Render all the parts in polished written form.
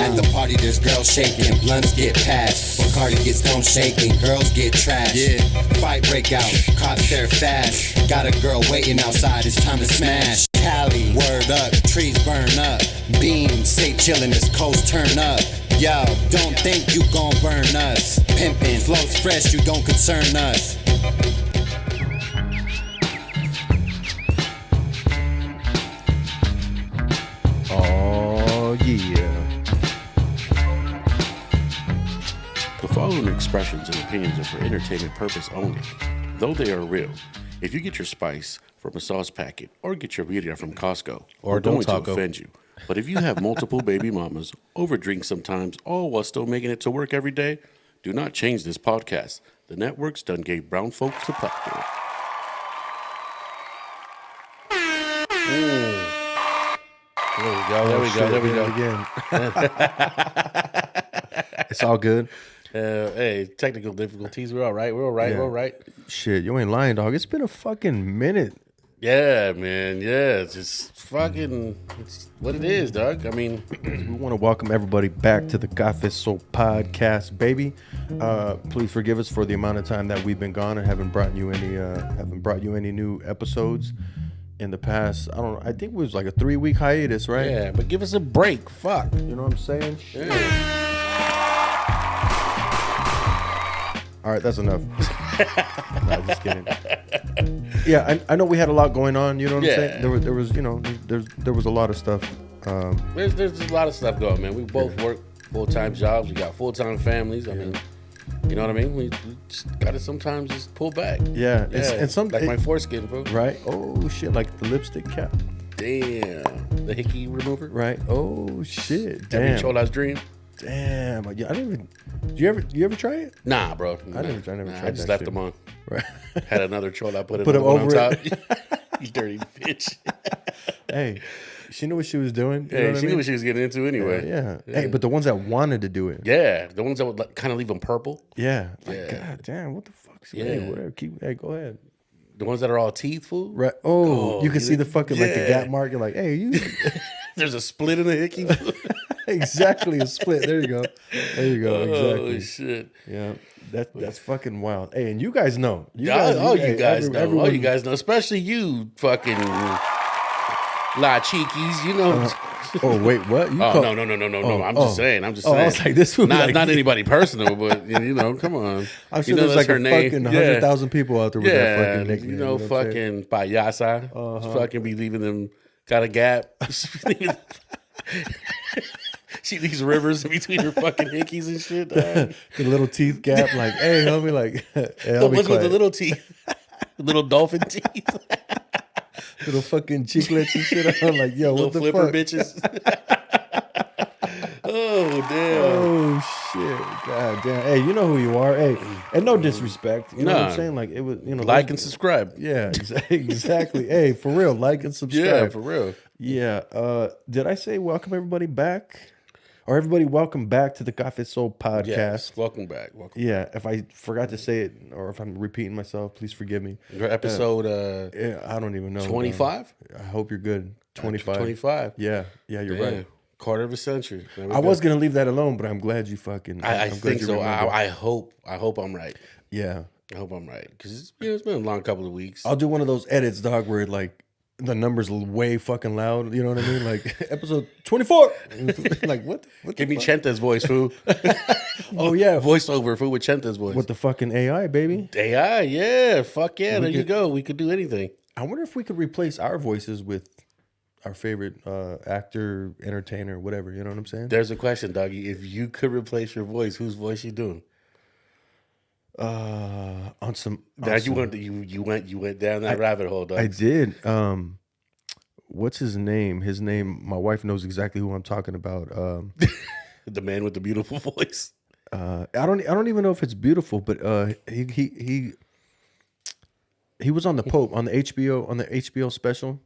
At the party, there's girls shaking, blunts get passed. Bacardi gets stone shaking, girls get trashed. Yeah. Fight break out, cops there fast. Got a girl waiting outside, it's time to smash. Cali, word up, trees burn up. Beans, say chillin', this coast turn up. Yo, don't think you gon' burn us. Pimpin', flows fresh, you don't concern us. Oh, yeah. The following expressions and opinions are for entertainment purpose only, though they are real. If you get your spice from a sauce packet or get your birria from Costco, Or we're Del going to Taco. offend you. But if you have multiple baby mamas, overdrink sometimes, all while still making it to work every day, do not change this podcast. The networks done gave brown folks the platform. There we go. Again. It's all good. Hey, technical difficulties. We're all right. We're all right. Yeah. We're all right. Shit, you ain't lying, dog. It's been a fucking minute. Yeah, man. Yeah, it's just fucking it's what it is, dog. I mean, We want to welcome everybody back to the Café Soul podcast, baby. Please forgive us for the amount of time that we've been gone and haven't brought you any new episodes in the past. I think it was like a 3-week hiatus, right? yeah, but give us a break. Fuck. You know what I'm saying? Yeah. All right, that's enough. No, just kidding. Yeah, I know we had a lot going on. You know what I'm saying? There was there was a lot of stuff. There's just a lot of stuff going, man. We both work full-time jobs. We got full-time families. I mean, you know what I mean? We just gotta sometimes just pull back. Yeah, Yeah, and some like my foreskin, bro. right. Oh shit, like the lipstick cap. Damn, the hickey remover. Right. Oh shit. Every Damn. chola's dream. Damn. Yeah, I didn't even. You ever try it? Nah, bro. I never tried I that just left shit. them on. Right. Had another chola. Put Put another it one on over top. it. You dirty bitch. Hey, she knew what she was doing. You know Hey, what I she knew mean? what she was getting into anyway. Yeah. Hey, but the ones that wanted to do it. Yeah, the ones that would like, kind of leave them purple. Yeah. Like, Yeah. God damn, what the fuck? Yeah. Hey, whatever. Hey, go ahead. The ones that are all teeth, fool. Right. Oh, you can see the fucking like the yeah. gap mark. You're like, hey, you. There's a split in the hickey. Exactly a split. There you go. There you go. Oh Exactly. shit. Yeah. That's fucking wild. Hey, and you guys know. You All you guys know. everyone- All you guys know. Especially you fucking la cheekies. You know. Oh wait, what? You call- No. I'm just saying. I'm just saying. I was like, this would be not like- not anybody personal, but you know, come on. I'm sure you know, there's that's like her a name. fucking 100,000 people out there with that Yeah, fucking nickname. you know, what I'm saying? fucking payasa. Fucking be leaving them got a gap. She leaves rivers in between her fucking hickeys and shit. Dog. The little teeth gap, like, hey, help me, like, hey, The I'll be ones with the quiet. little teeth, the little dolphin teeth, Little fucking chiclets and shit. I'm like, yo, little what the flipper fuck? bitches. Oh damn! Oh shit! God damn! Hey, you know who you are. Hey, and no disrespect. You know what I'm Nah. saying? Like it was, you know, Like and subscribe. yeah, exactly. Hey, for real, like and subscribe. Yeah, for real. Yeah. Did I say welcome everybody back? Or everybody welcome back to the Café Soul podcast. Yes. Welcome back. Welcome. Yeah. If I forgot to say it or if I'm repeating myself, please forgive me. Your episode Yeah, I don't even know. 25. I hope you're good. 25. 25. Yeah. Yeah, you're right. Quarter of a century. There we I go. was gonna leave that alone, but I'm glad you fucking. I I'm glad think you so. remembered. I hope I'm right. Yeah. I hope I'm right because it's been a long couple of weeks. I'll do one of those edits, dog, where like the numbers way fucking loud. You know what I mean? Like episode 24. Like what? What Give the me fuck? Chenta's voice, fool. Oh yeah, Voiceover, fool, with Chenta's voice. with the fucking AI, baby. AI, yeah. Fuck yeah. There you could- go. We could do anything. I wonder if we could replace our voices with our favorite actor, entertainer, whatever. You know what I'm saying? There's a question, doggy. If you could replace your voice, whose voice you doing? On some. Now you went down that rabbit hole, dog. I did. What's his name? His name. My wife knows exactly who I'm talking about. The man with the beautiful voice. I don't even know if it's beautiful, but he was on the Pope on the HBO special.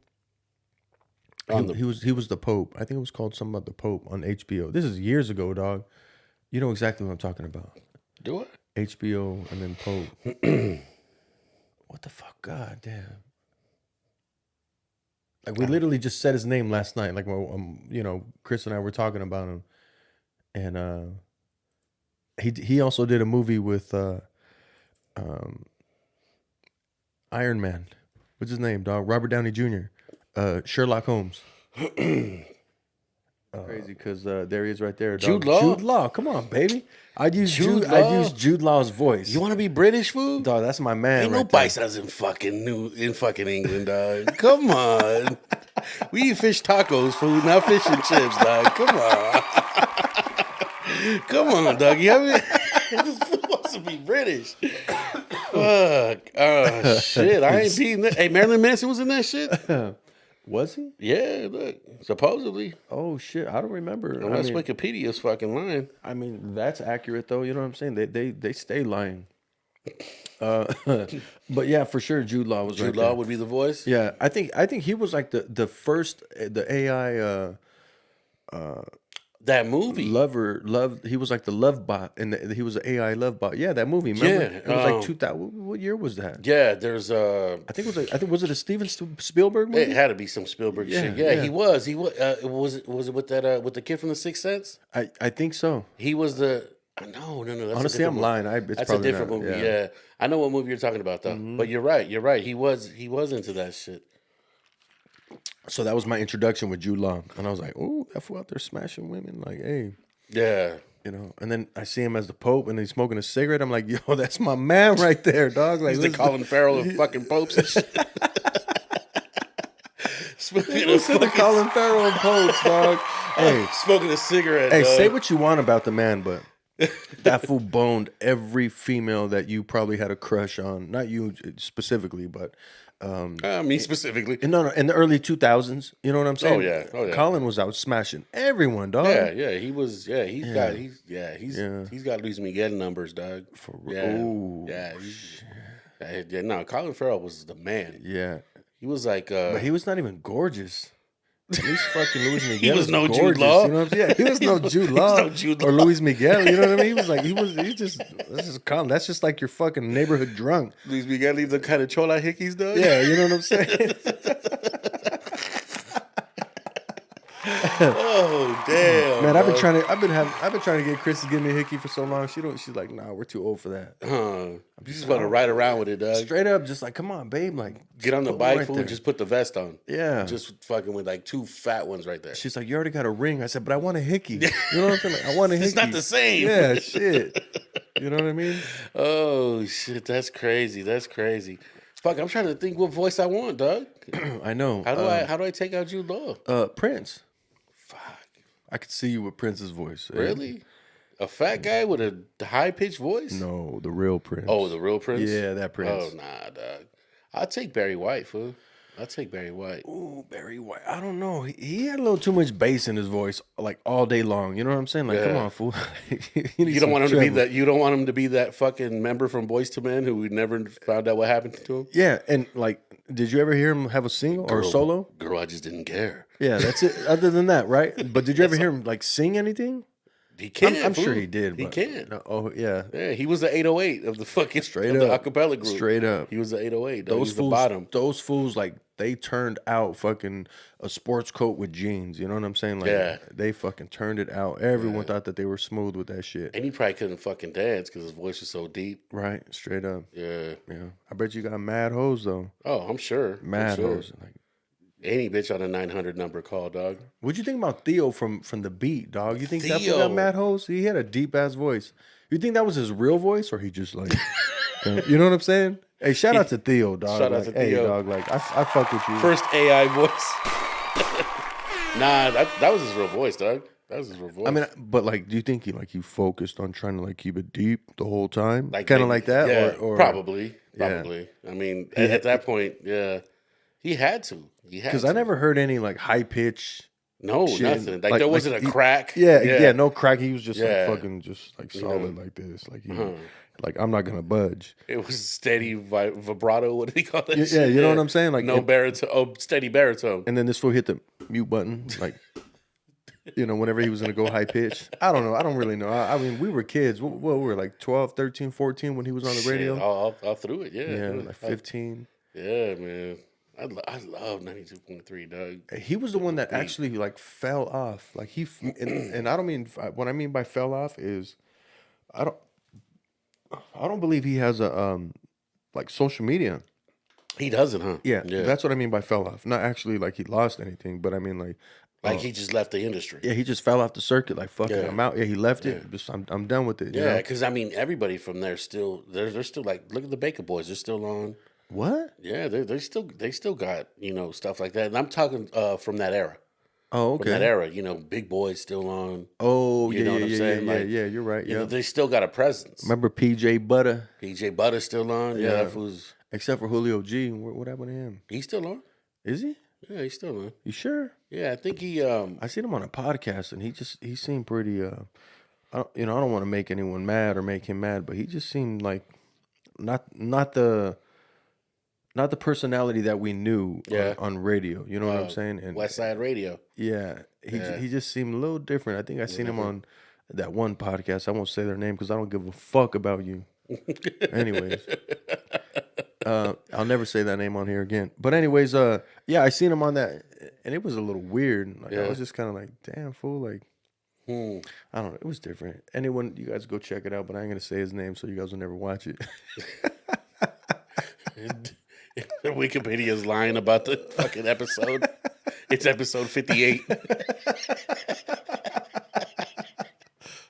He was the Pope. I think it was called something about the Pope on HBO. This is years ago, dog. You know exactly what I'm talking about. Do it. HBO and then Pope. What the fuck? God damn. Like we literally just said his name last night. Like Chris and I were talking about him. and he also did a movie with Iron Man. What's his name, dog? Robert Downey Jr. Sherlock Holmes. Crazy because there he is right there. Dog. Jude Law? Jude Law. Come on, baby. I'd use Jude Jude. I'd Law? use Jude Law's voice. You want to be British, fool? Dog, that's my man. Ain't right no there. biceps in fucking England, dog. Come on. We eat fish tacos, food, not fish and chips, dog. Come on. Come on, dog. You haven't. This fool wants to be British. Fuck. Oh shit. I ain't beating that. Hey, Marilyn Manson was in that shit. Was he? Yeah, look. Supposedly. Oh shit, I don't remember. Unless Wikipedia's fucking lying. I mean, that's accurate though. You know what I'm saying? They stay lying. But yeah, for sure, Jude Law was Jude right Law there. would be the voice. Yeah, I think he was like the first AI That movie. love. He was like the love bot, and he was an AI love bot. Yeah, that movie. Remember? Yeah, It was like 2000. What year was that? Yeah, there's I think it was. I think was it a Steven Spielberg movie? It had to be some Spielberg Yeah, shit. Yeah, yeah. he was. He was it with that with the kid from The Sixth Sense? I think so. He was the no. That's Honestly, a I'm different lying. movie. It's That's a probably different not, movie. yeah. Yeah, I know what movie you're talking about though. But you're right. You're right. He was into that shit. So that was my introduction with Jude Law, and I was like, "Oh, that fool out there smashing women!" Like, hey, Yeah. you know. And then I see him as the Pope, and he's smoking a cigarette. I'm like, "Yo, that's my man right there, dog." Like, He's the listen- Colin Farrell of fucking popes and shit. Smoking a listen to fucking Colin Farrell and Popes, dog. Hey, smoking a cigarette. hey, dog. say what you want about the man, but that fool boned every female that you probably had a crush on. Not you specifically, but me specifically. no, in the early 2000s. You know what I'm saying? Oh, yeah. Colin was out smashing everyone, dog. Yeah, he was. Yeah, he's got Luis Miguel numbers, dog. ooh, No, Colin Farrell was the man. Yeah. He was like, But he was not even gorgeous. At least fucking Luis Miguel. was no Jude gorgeous, Law. You know what I'm saying? Yeah, he was no Jude Law. no Jude or Law. Luis Miguel. You know what I mean? He's just this is Colin. That's just like your fucking neighborhood drunk. Luis Miguel leave the kind of chola hickeys, dog. Yeah, you know what I'm saying? Oh damn, Man, I've been dog. trying to get Chris to give me a hickey for so long. She's like, nah, we're too old for that. You just want to ride around with it, dog. Straight up, just like, come on, babe. Like, Get on the put one bike, right fool, there. and just put the vest on. Yeah. Just fucking with like two fat ones right there. She's like, you already got a ring. I said, but I want a hickey. You know what I'm saying? Like, I want a hickey. It's not the same. Yeah, shit. You know what I mean? Oh shit, that's crazy. That's crazy. Fuck, I'm trying to think what voice I want, dog. I know. How do I take out Jude Law? Prince. Fuck. I could see you with Prince's voice. Really? A fat guy with a high pitched voice? No, the real Prince. Oh, the real Prince? Yeah, that Prince. Oh nah, dog. I'll take Barry White, fool. I'll take Barry White. Ooh, Barry White. I don't know. He had a little too much bass in his voice, like all day long. You know what I'm saying? Like, come Yeah. on, fool. You don't want him to be that. You don't want him to be that fucking member from Boyz II Men who we never found out what happened to him. Yeah, and like, did you ever hear him have a single or a solo? Girl, I just didn't care. Yeah, that's it. Other than that, right? But did you ever hear him like sing anything? He can. I'm sure he did. He but- can. No, oh yeah, Yeah, he was the 808 of the fucking Straight of the up. acapella group. Straight up. He was the 808. Dog. He those was fools. the bottom. Those fools, like they turned out fucking a sports coat with jeans. You know what I'm saying? Like, Yeah. they fucking turned it out. Everyone thought that they were smooth with that shit. And he probably couldn't fucking dance because his voice was so deep. Right, straight up. Yeah. Yeah, I bet you got mad hoes though. Oh, I'm sure. I'm Mad sure. hoes. Like, Any bitch on a 900 number call, dog. what'd you think about Theo from the Beat, dog? You think that fool Theo. got mad hoes? He had a deep ass voice. You think that was his real voice, or he just like, you know what I'm saying? Hey, shout out to Theo, dog. Shout out Like, to hey, Theo. dog. Like, I fuck with you. First AI voice. Nah, that was his real voice, dog. That was his real voice. I mean, but like, do you think he focused on trying to like keep it deep the whole time, Like kind of maybe- like that, yeah, or probably. Yeah. I mean, at that point, yeah, he had to. He had Because to. I never heard any like high pitch. no shit. nothing. Like, Like- there wasn't like a he- crack. Yeah, no crack. He was just Yeah. like fucking, just like solid like this. Like, Uh-huh. like I'm not gonna budge. It was steady vibrato. What do they call that? Yeah, shit? you know what I'm saying? Like, no it- baritone. Oh, steady baritone. And then this fool hit the mute button, like, whenever he was going to go high pitch. I don't know. I don't really know. I mean, we were kids. What we were like 12, 13, 14 when he was on the radio. Shit, all through it. Yeah, Yeah, like 15. Yeah, man. I love 92.3, Doug. He was the one that actually like fell off. Like and I don't mean, what I mean by fell off is I don't believe he has a like social media. He doesn't, huh? Yeah, that's what I mean by fell off. Not actually like he lost anything, but I mean like he just left the industry. yeah, he just fell off the circuit. Like fuck it, I'm out. Yeah, he left it. Just, I'm done with it. you know? Yeah, because I mean, everybody from there still they're still like, look at the Baker Boys. They're still on. What? Yeah, they still got stuff like that. And I'm talking from that era. Oh, okay. From that era, Big Boy's still on. Oh, You yeah, know what yeah, I'm yeah, saying? yeah, Like, yeah. You're right. Yeah. They still got a presence. Remember PJ Butter? PJ Butter's still on. Yeah, that fool's. Except for Julio G. What happened to him? He's still on. Is he? Yeah, he's still on. You sure? Yeah, I think he. I seen him on a podcast, and he seemed pretty. I don't want to make anyone mad or make him mad, but he just seemed like not the personality that we knew on radio. You know what I'm saying? And West Side Radio. yeah, he just seemed a little different. I think I seen him on that one podcast. I won't say their name because I don't give a fuck about you. Anyways, I'll never say that name on here again. But anyways, yeah, I seen him on that, and it was a little weird. Like I was just kind of like, damn fool, like. I don't know. It was different. Anyone, you guys go check it out, but I ain't gonna say his name, so you guys will never watch it. Wikipedia's lying about the fucking episode. It's episode 58.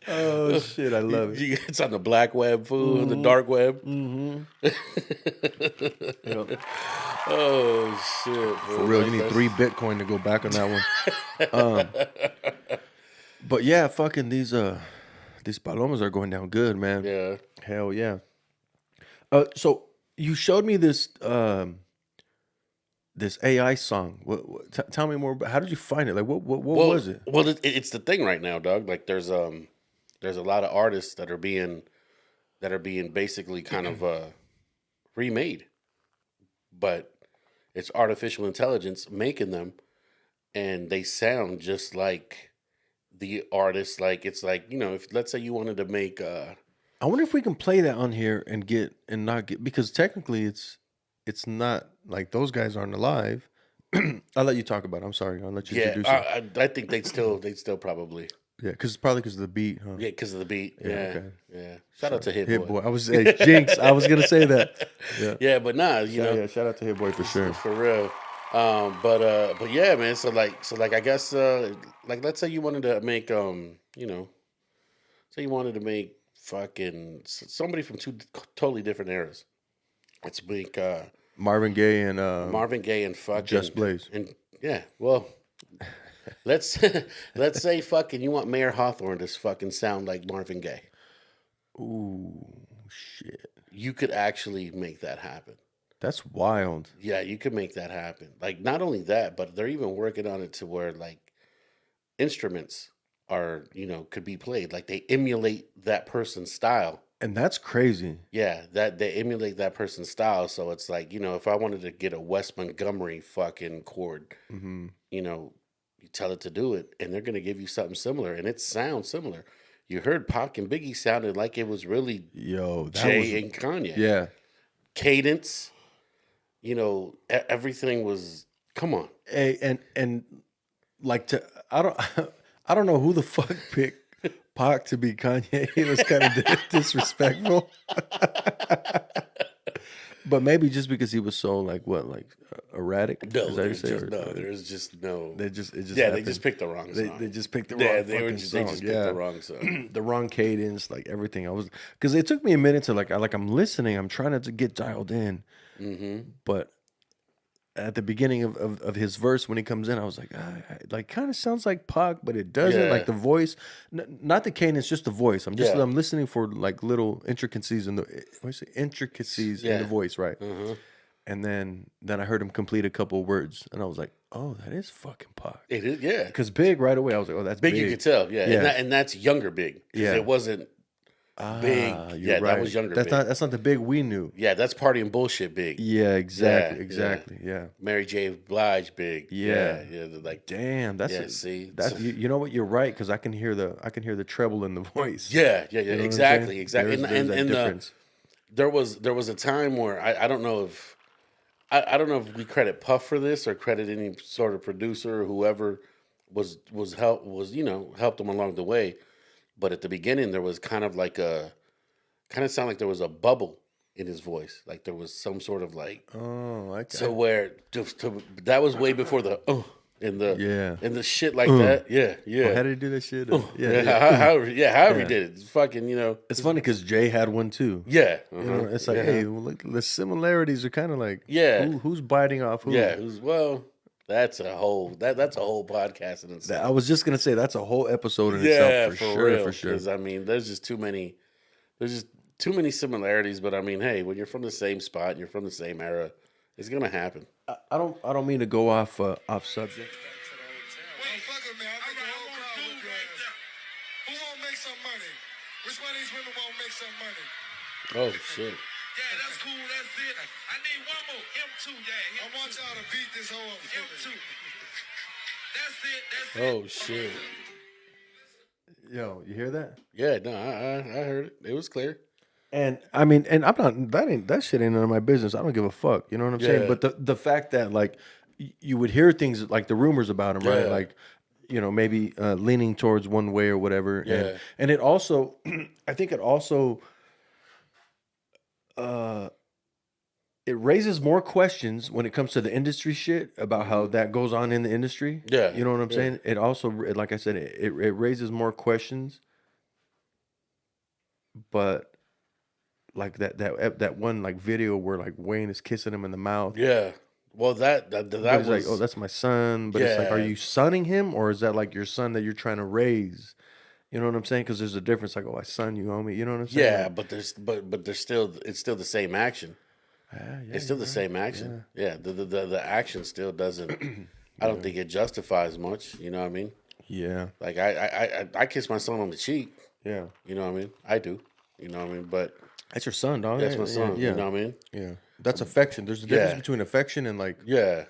Oh shit, I love it. It's on the black web, fool, the dark web. Oh shit! For real, you need 3 Bitcoin to go back on that one. But yeah, fucking these palomas are going down good, man. Yeah. Hell yeah. So you showed me this this AI song. Tell me more about, how did you find it? Like what was it? Well, it's the thing right now, dog. Like there's a lot of artists that are being basically kind of remade, but it's artificial intelligence making them, and they sound just like the artist. Like it's like, if let's say you wanted to make I wonder if we can play that on here and not get, because technically it's not like those guys aren't alive. I'll let you talk about it. I'm sorry. I'll let you introduce it. I think they'd still probably. Yeah, probably because of the beat, huh? Yeah, because of the beat. Yeah, okay. Yeah. Shout out to Hit Hit Boy. Boy. I was Jinx. I was gonna say that. Yeah. Yeah, but nah, Yeah, shout out to Hit Boy for sure. For real. But yeah, man. So like I guess like let's say you wanted to make say you wanted to make fucking somebody from 2 totally different eras. Let's make Marvin Gaye and fucking Just Blaze. And yeah, well, let's say fucking you want Mayor Hawthorne to fucking sound like Marvin Gaye. Ooh, shit. You could actually make that happen. That's wild. Yeah, you could make that happen. Like not only that, but they're even working on it to where like instruments are, could be played. Like they emulate that person's style. And that's crazy. Yeah, that they emulate that person's style. So it's like, if I wanted to get a Wes Montgomery fucking chord, you tell it to do it, and they're gonna give you something similar, and it sounds similar. You heard Pac and Biggie sounded like it was really Jay and Kanye. Yeah. Cadence, everything was, come on. Hey, and like I don't know who the fuck picked Pac to be Kanye. It was kind of disrespectful. But maybe just because he was so erratic. No, there's just no. They just they just picked the wrong song. They just picked the wrong fucking song. They just picked the wrong song. The wrong cadence, like everything. Because it took me a minute to I'm listening. I'm trying to get dialed in. But at the beginning of his verse, when he comes in, I was like, kind of sounds like Pac, but it doesn't. Yeah. Like the voice, not the cadence, just the voice. I'm listening for like little intricacies in the in the voice, right? And then I heard him complete a couple words, and I was like, oh, that is fucking Pac. It is, yeah. Because Big right away, I was like, oh, that's Big. You could tell, yeah. And that's younger Big. Yeah, it wasn't Big. Yeah, right. That was younger Big. That's not the Big we knew. Yeah, that's Party and Bullshit Big. Yeah, exactly. Yeah. Mary J. Blige Big. Yeah. Like damn, that's see, you know what? You're right, because I can hear the treble in the voice. Yeah, You know exactly. There's that difference. There was a time where I don't know if I don't know if we credit Puff for this or credit any sort of producer or whoever helped him along the way. But at the beginning, there was kind of sound like there was a bubble in his voice, like there was some sort of like. Oh, so where that was way before the and the shit like that. Yeah. How did he do that shit? However he did it. It's fucking, It's funny because Jay had one too. Yeah. It's like, hey, well, the similarities are kind of like, who's biting off who? Yeah. That's a whole podcast in itself. I was just gonna say that's a whole episode in itself for sure. Real, for sure. Because I mean, there's just too many similarities. But I mean, hey, when you're from the same spot and you're from the same era, it's gonna happen. I don't mean to go off subject. Well, fuck it, man. I think the whole crowd would be ass. Who won't make some money? Which one of these women won't make some money? Oh shit. Yeah, that's cool. That's it. I need one more. M2, yeah. I want y'all to beat this hoe up. M2. That's it. That's it. Oh shit. Yo, you hear that? Yeah, no, I heard it. It was clear. And I mean, and I'm not that shit ain't none of my business. I don't give a fuck. You know what I'm saying? Yeah. But the fact that like you would hear things like the rumors about him, right? Yeah. Like, maybe leaning towards one way or whatever. Yeah. And it also, I think it also, it raises more questions when it comes to the industry shit about how that goes on in the industry. Yeah. You know what I'm saying? It also, like I said, it raises more questions. But like that one like video where like Wayne is kissing him in the mouth. Yeah. Well, that was like, oh, that's my son. But it's like, are Yeah. you sonning him, or is that like your son that you're trying to raise? You know what I'm saying? Because there's a difference. Like, oh, I son you, homie. You know what I'm saying? Yeah, but there's still it's still the same action. It's still the same action. Yeah, the action still doesn't. I don't think it justifies much. You know what I mean? Yeah. Like I kiss my son on the cheek. Yeah. You know what I mean? I do. You know what I mean? But That's your son, dog. that's my son. Yeah. You know what I mean? Yeah. That's affection. There's a difference Yeah. between affection and like Yeah.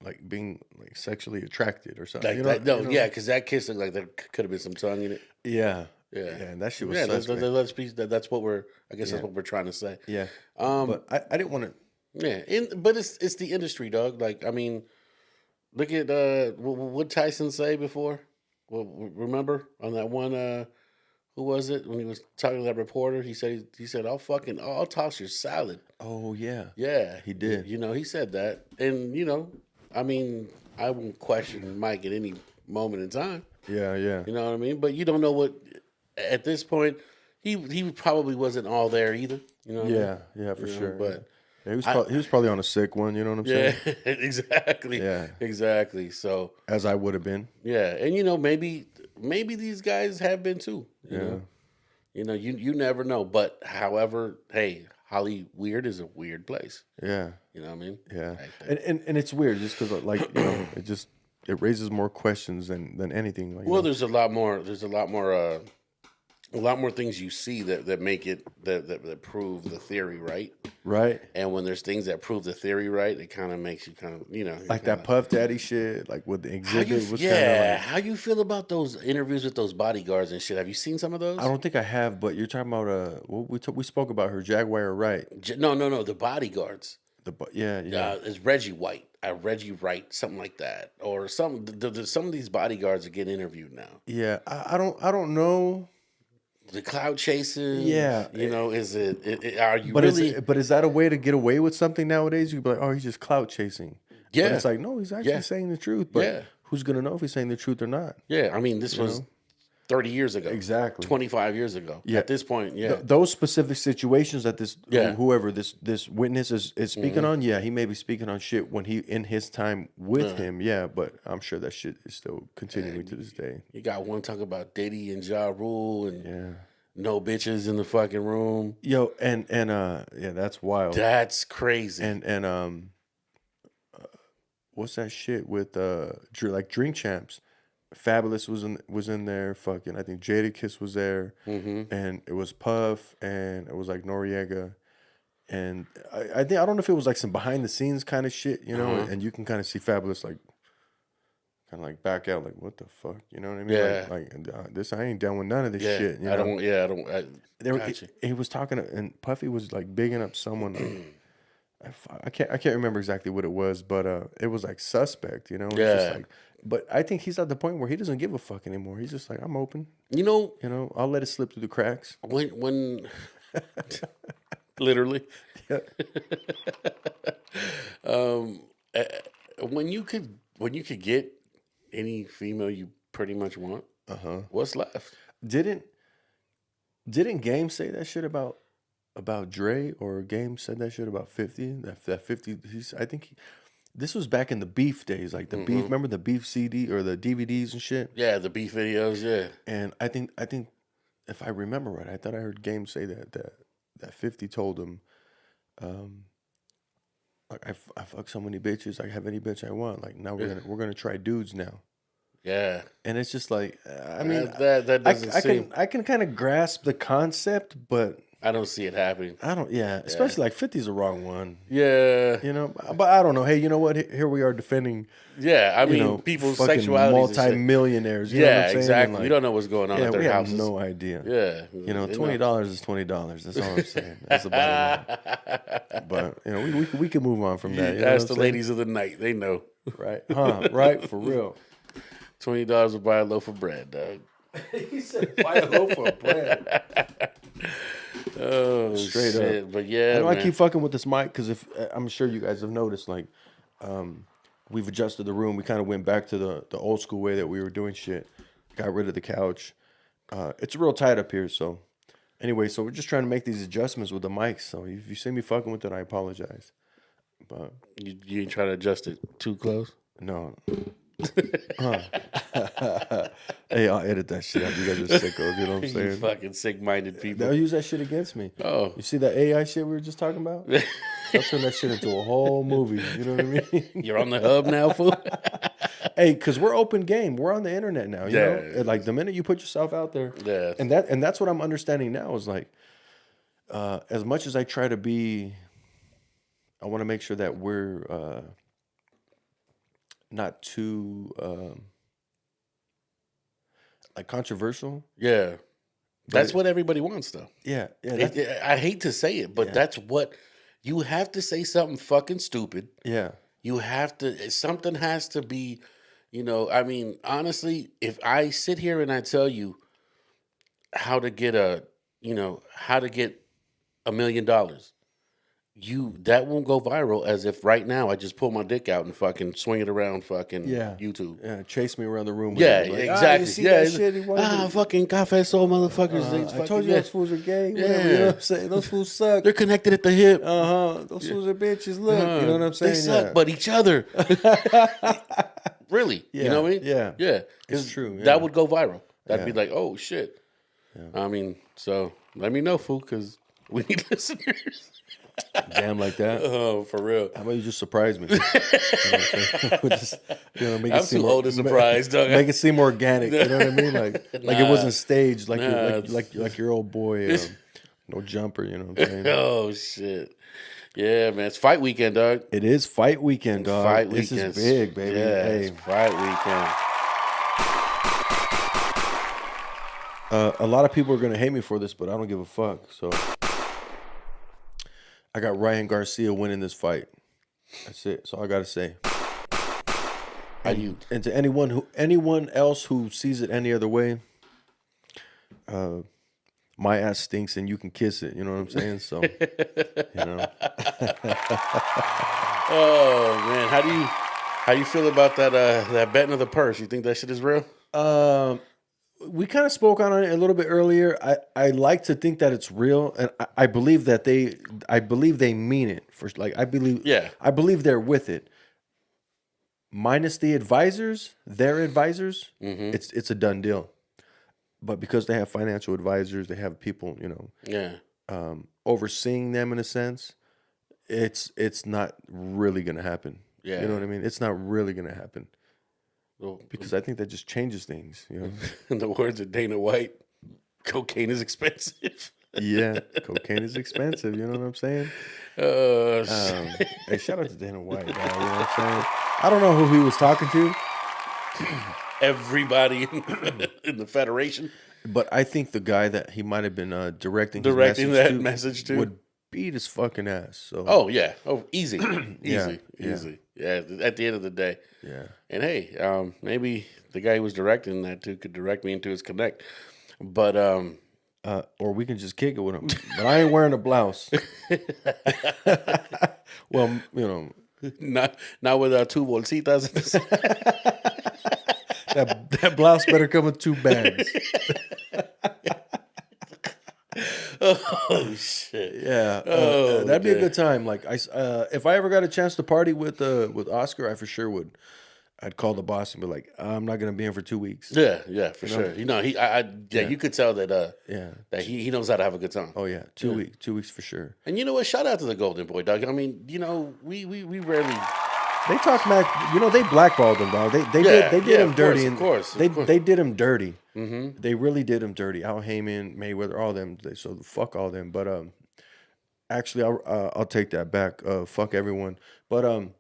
like being like sexually attracted or something. Like You know- that, no, you know? yeah, because that kiss looked like there could have been some tongue in it. Yeah. Yeah. Yeah. And that shit was Yeah, suspect. let's be. That's what we're. I guess that's what we're trying to say. Yeah. But I didn't want to. Yeah, but it's the industry, dog. Like, I mean, look at what Tyson say before. Well, remember on that one? Who was it when he was talking to that reporter? He said I'll toss your salad. Oh yeah. Yeah, He did. He said that, and I mean, I won't question Mike at any moment in time. Yeah. Yeah. You know what I mean? But you don't know what at this point. He probably wasn't all there either. You know? What I mean? Yeah. Yeah. For You know, sure. but yeah, he was probably on a sick one. You know what I'm yeah, saying? exactly. Yeah. Exactly. So As I would have been. yeah, and maybe these guys have been too. You never know. But however, hey, Hollyweird is a weird place. Yeah. You know what I mean? Yeah. Like, And it's weird just because like it raises more questions than anything. Like, well, there's a lot more. There's a lot more things you see that make it that prove the theory right. right. And when there's things that prove the theory right, it kind of makes you kind of Like that Puff Daddy shit, like with the How exhibit you, was yeah, kind of like. how you feel about those interviews with those bodyguards and shit? Have you seen some of those? I don't think I have, but you're talking about we spoke about her Jaguar Wright. No, the bodyguards. Yeah. It's Reggie White, Reggie Wright, something like that, or some of these bodyguards are getting interviewed now. Yeah, I don't know. The cloud chasing, Yeah. is it? Are you But really? is that a way to get away with something nowadays? You'd be like, oh, he's just clout chasing. Yeah. But it's like, no, he's actually Yeah. saying the truth. But Yeah. who's gonna know if he's saying the truth or not? Yeah, I mean, this was 30 years ago, Exactly. 25 years ago. Yeah. At this point, yeah, Those specific situations that this Yeah. whoever this witness is speaking on, yeah, he may be speaking on shit when he in his time with him, yeah, but I'm sure that shit is still continuing to this day. you got one talk about Diddy and Ja Rule and Yeah. no bitches in the fucking room. Yo, and yeah, that's wild. That's crazy. And what's that shit with like Drink Champs? Fabulous was in there. Fucking, I think Jadakiss was there, and it was Puff, and it was like Noriega, and I don't know if it was like some behind the scenes kind of shit, and you can kind of see Fabulous like kind of like back out, like what the fuck, you know what I mean? Yeah. Like this, I ain't down with none of this yeah, shit. You I know? don't. Yeah, I don't. There, gotcha. he was talking, and Puffy was like bigging up someone. Like, I can't remember exactly what it was, but it was like suspect, you know. It's just Yeah. like, but I think he's at the point where he doesn't give a fuck anymore. He's just like, I'm open, You know, I'll let it slip through the cracks. when literally, Yeah. when you could get any female you pretty much want, what's left? Didn't Game say that shit about Dre, or Game said that shit about 50? That 50, I think this was back in the Beef days, like the Beef. Remember the Beef CD or the DVDs and shit? Yeah, the beef videos. Yeah, And I think if I remember right, I thought I heard Game say that 50 told him, like I fuck so many bitches, I can have any bitch I want. Like now we're gonna try dudes now. yeah. And it's just like, I mean, that doesn't seem. I can kind of grasp the concept, but I don't see it happening. I don't. Yeah, especially like 50's the wrong one. Yeah, But I don't know. Hey, you know what? Here we are defending. yeah. I mean, You know, people's fucking sexuality. multi-millionaires. You know what Yeah, I'm saying? exactly. And we like, don't know what's going on Yeah, at we their have houses. no idea. Yeah, $20 is $20. That's all I'm saying. That's about it. But we can move on from that. You know Ask what the I'm ladies of the night; they know. saying? Right? Huh? Right? For real. $20 will buy a loaf of bread, dog. He said, "Buy a loaf of bread." Oh, Straight shit. up. But yeah, I know man. I keep fucking with this mic because if I'm sure you guys have noticed, like, we've adjusted the room. We kind of went back to the old school way that we were doing shit. Got rid of the couch. It's real tight up here. So anyway, so we're just trying to make these adjustments with the mics. So if you see me fucking with it, I apologize. But You ain't trying to adjust it too close. no. Hey, I'll edit that shit out. You guys are sickos. You know what I'm You saying? fucking sick-minded people. They'll use that shit against me. Oh, You see that AI shit we were just talking about? I'll turn that shit into a whole movie. You know what I mean? you're on the hub now, fool. Hey, because we're open game. We're on the internet now. You Yeah. know? And, like the minute you put yourself out there, Yeah. and that's what I'm understanding now is like, as much as I try to be, I want to make sure that we're not too like controversial. Yeah, that's what everybody wants, though. Yeah, yeah, I hate to say it, but that's what you have to say. Something fucking stupid. yeah. You have to. Something has to be. I mean, honestly, if I sit here and I tell you how to get $1 million, that won't go viral as if right now I just pull my dick out and fucking swing it around fucking YouTube. Yeah, chase me around the room. With Yeah, it. Like, exactly. you see yeah, that shit? He wanted to- fucking cafe soul motherfuckers. they I fucking, told you those fools are gay. Whatever, Yeah. you know what I'm saying? Those fools suck. they're connected at the hip. Those fools are bitches. Look, you know what I'm saying? They suck, Yeah. but each other. Really? You Yeah, know what I mean? yeah. Yeah. It's true, yeah. That would go viral. That'd be Yeah. like, oh, shit. I mean, so let me know, fool, because we need listeners. Damn like that. Oh, for real. How about you just surprise me? You know what I'm saying? Just, make I'm too old to surprise, dog. Make it seem organic. You know what I mean? Like it wasn't staged, like like your old boy, no jumper. You know what I'm saying? Oh, shit. Yeah, man. It's fight weekend, dog. It is fight weekend, dog. Fight This weekend. is big, baby. Yeah, Hey, it's fight weekend. a lot of people are gonna hate me for this, but I don't give a fuck. So I got Ryan Garcia winning this fight. That's it. That's all I gotta say. How you? And to anyone else who sees it any other way, my ass stinks and you can kiss it. You know what I'm saying? So, Oh man, how do you feel about that betting of the purse? You think that shit is real? We kind of spoke on it a little bit earlier. I like to think that it's real, and I believe that I believe they mean it. I believe they're with it. Minus the advisors, their advisors, it's a done deal. But because they have financial advisors, they have people, overseeing them in a sense. It's not really gonna happen. Yeah. You know what I mean? It's not really gonna happen. Well, Because I think that just changes things, in the words of Dana White, cocaine is expensive. Yeah, cocaine is expensive. You know what I'm saying? Hey, shout out to Dana White. You know what I'm saying? I don't know who he was talking to, Everybody in the Federation but I think the guy that he might have been directing directing that to message to. would beat his fucking ass. So Oh yeah. Oh, easy, Yeah, easy, yeah. easy. Yeah. At the end of the day. yeah. And hey, maybe the guy who was directing that too could direct me into his connect. But Or we can just kick it with him. But I ain't wearing a blouse. Well, not with two bolsitas. that blouse better come with 2 bags. Oh shit. Yeah, Oh, that'd be a damn. good time. Like if I ever got a chance to party with Oscar, I for sure would. I'd call the boss and be like, I'm not gonna be in for 2 weeks. Yeah, for sure. You could tell that Yeah. that he knows how to have a good time. Oh yeah, 2 weeks for sure. And you know what? Shout out to the Golden Boy, dog. I mean, we rarely. They talk Mac. They blackballed him, dog. They Yeah, did yeah, him of dirty. course, of and course. they did him dirty. Mm-hmm. They really did him dirty. Al Heyman, Mayweather, all them. So fuck all them. But actually, I'll take that back. Fuck everyone. But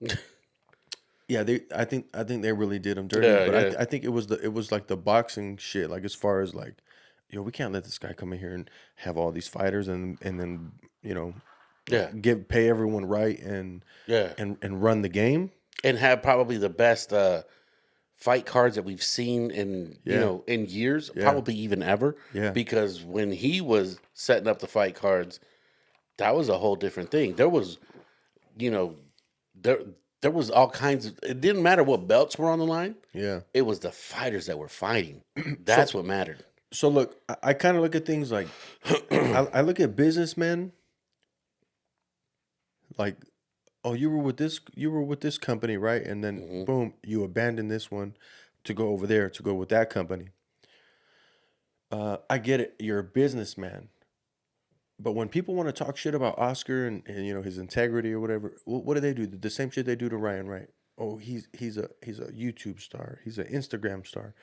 yeah, I think they really did him dirty. Yeah, but yeah. I think it was like the boxing shit. Like as far as like, we can't let this guy come in here and have all these fighters and then Yeah. pay everyone right and Yeah. and run the game. And have probably the best fight cards that we've seen in in years, probably even ever. Yeah. Because when he was setting up the fight cards, that was a whole different thing. There was, there was all kinds of. It didn't matter what belts were on the line. Yeah. It was the fighters that were fighting. That's what mattered. So look, I kind of look at things like I look at businessmen like, oh, you were with this company, right? And then boom, you abandon this one to go over there to go with that company. I get it. You're a businessman. But when people want to talk shit about Oscar and his integrity or whatever, what do they do? The same shit they do to Ryan, right? Oh, he's a YouTube star. He's an Instagram star.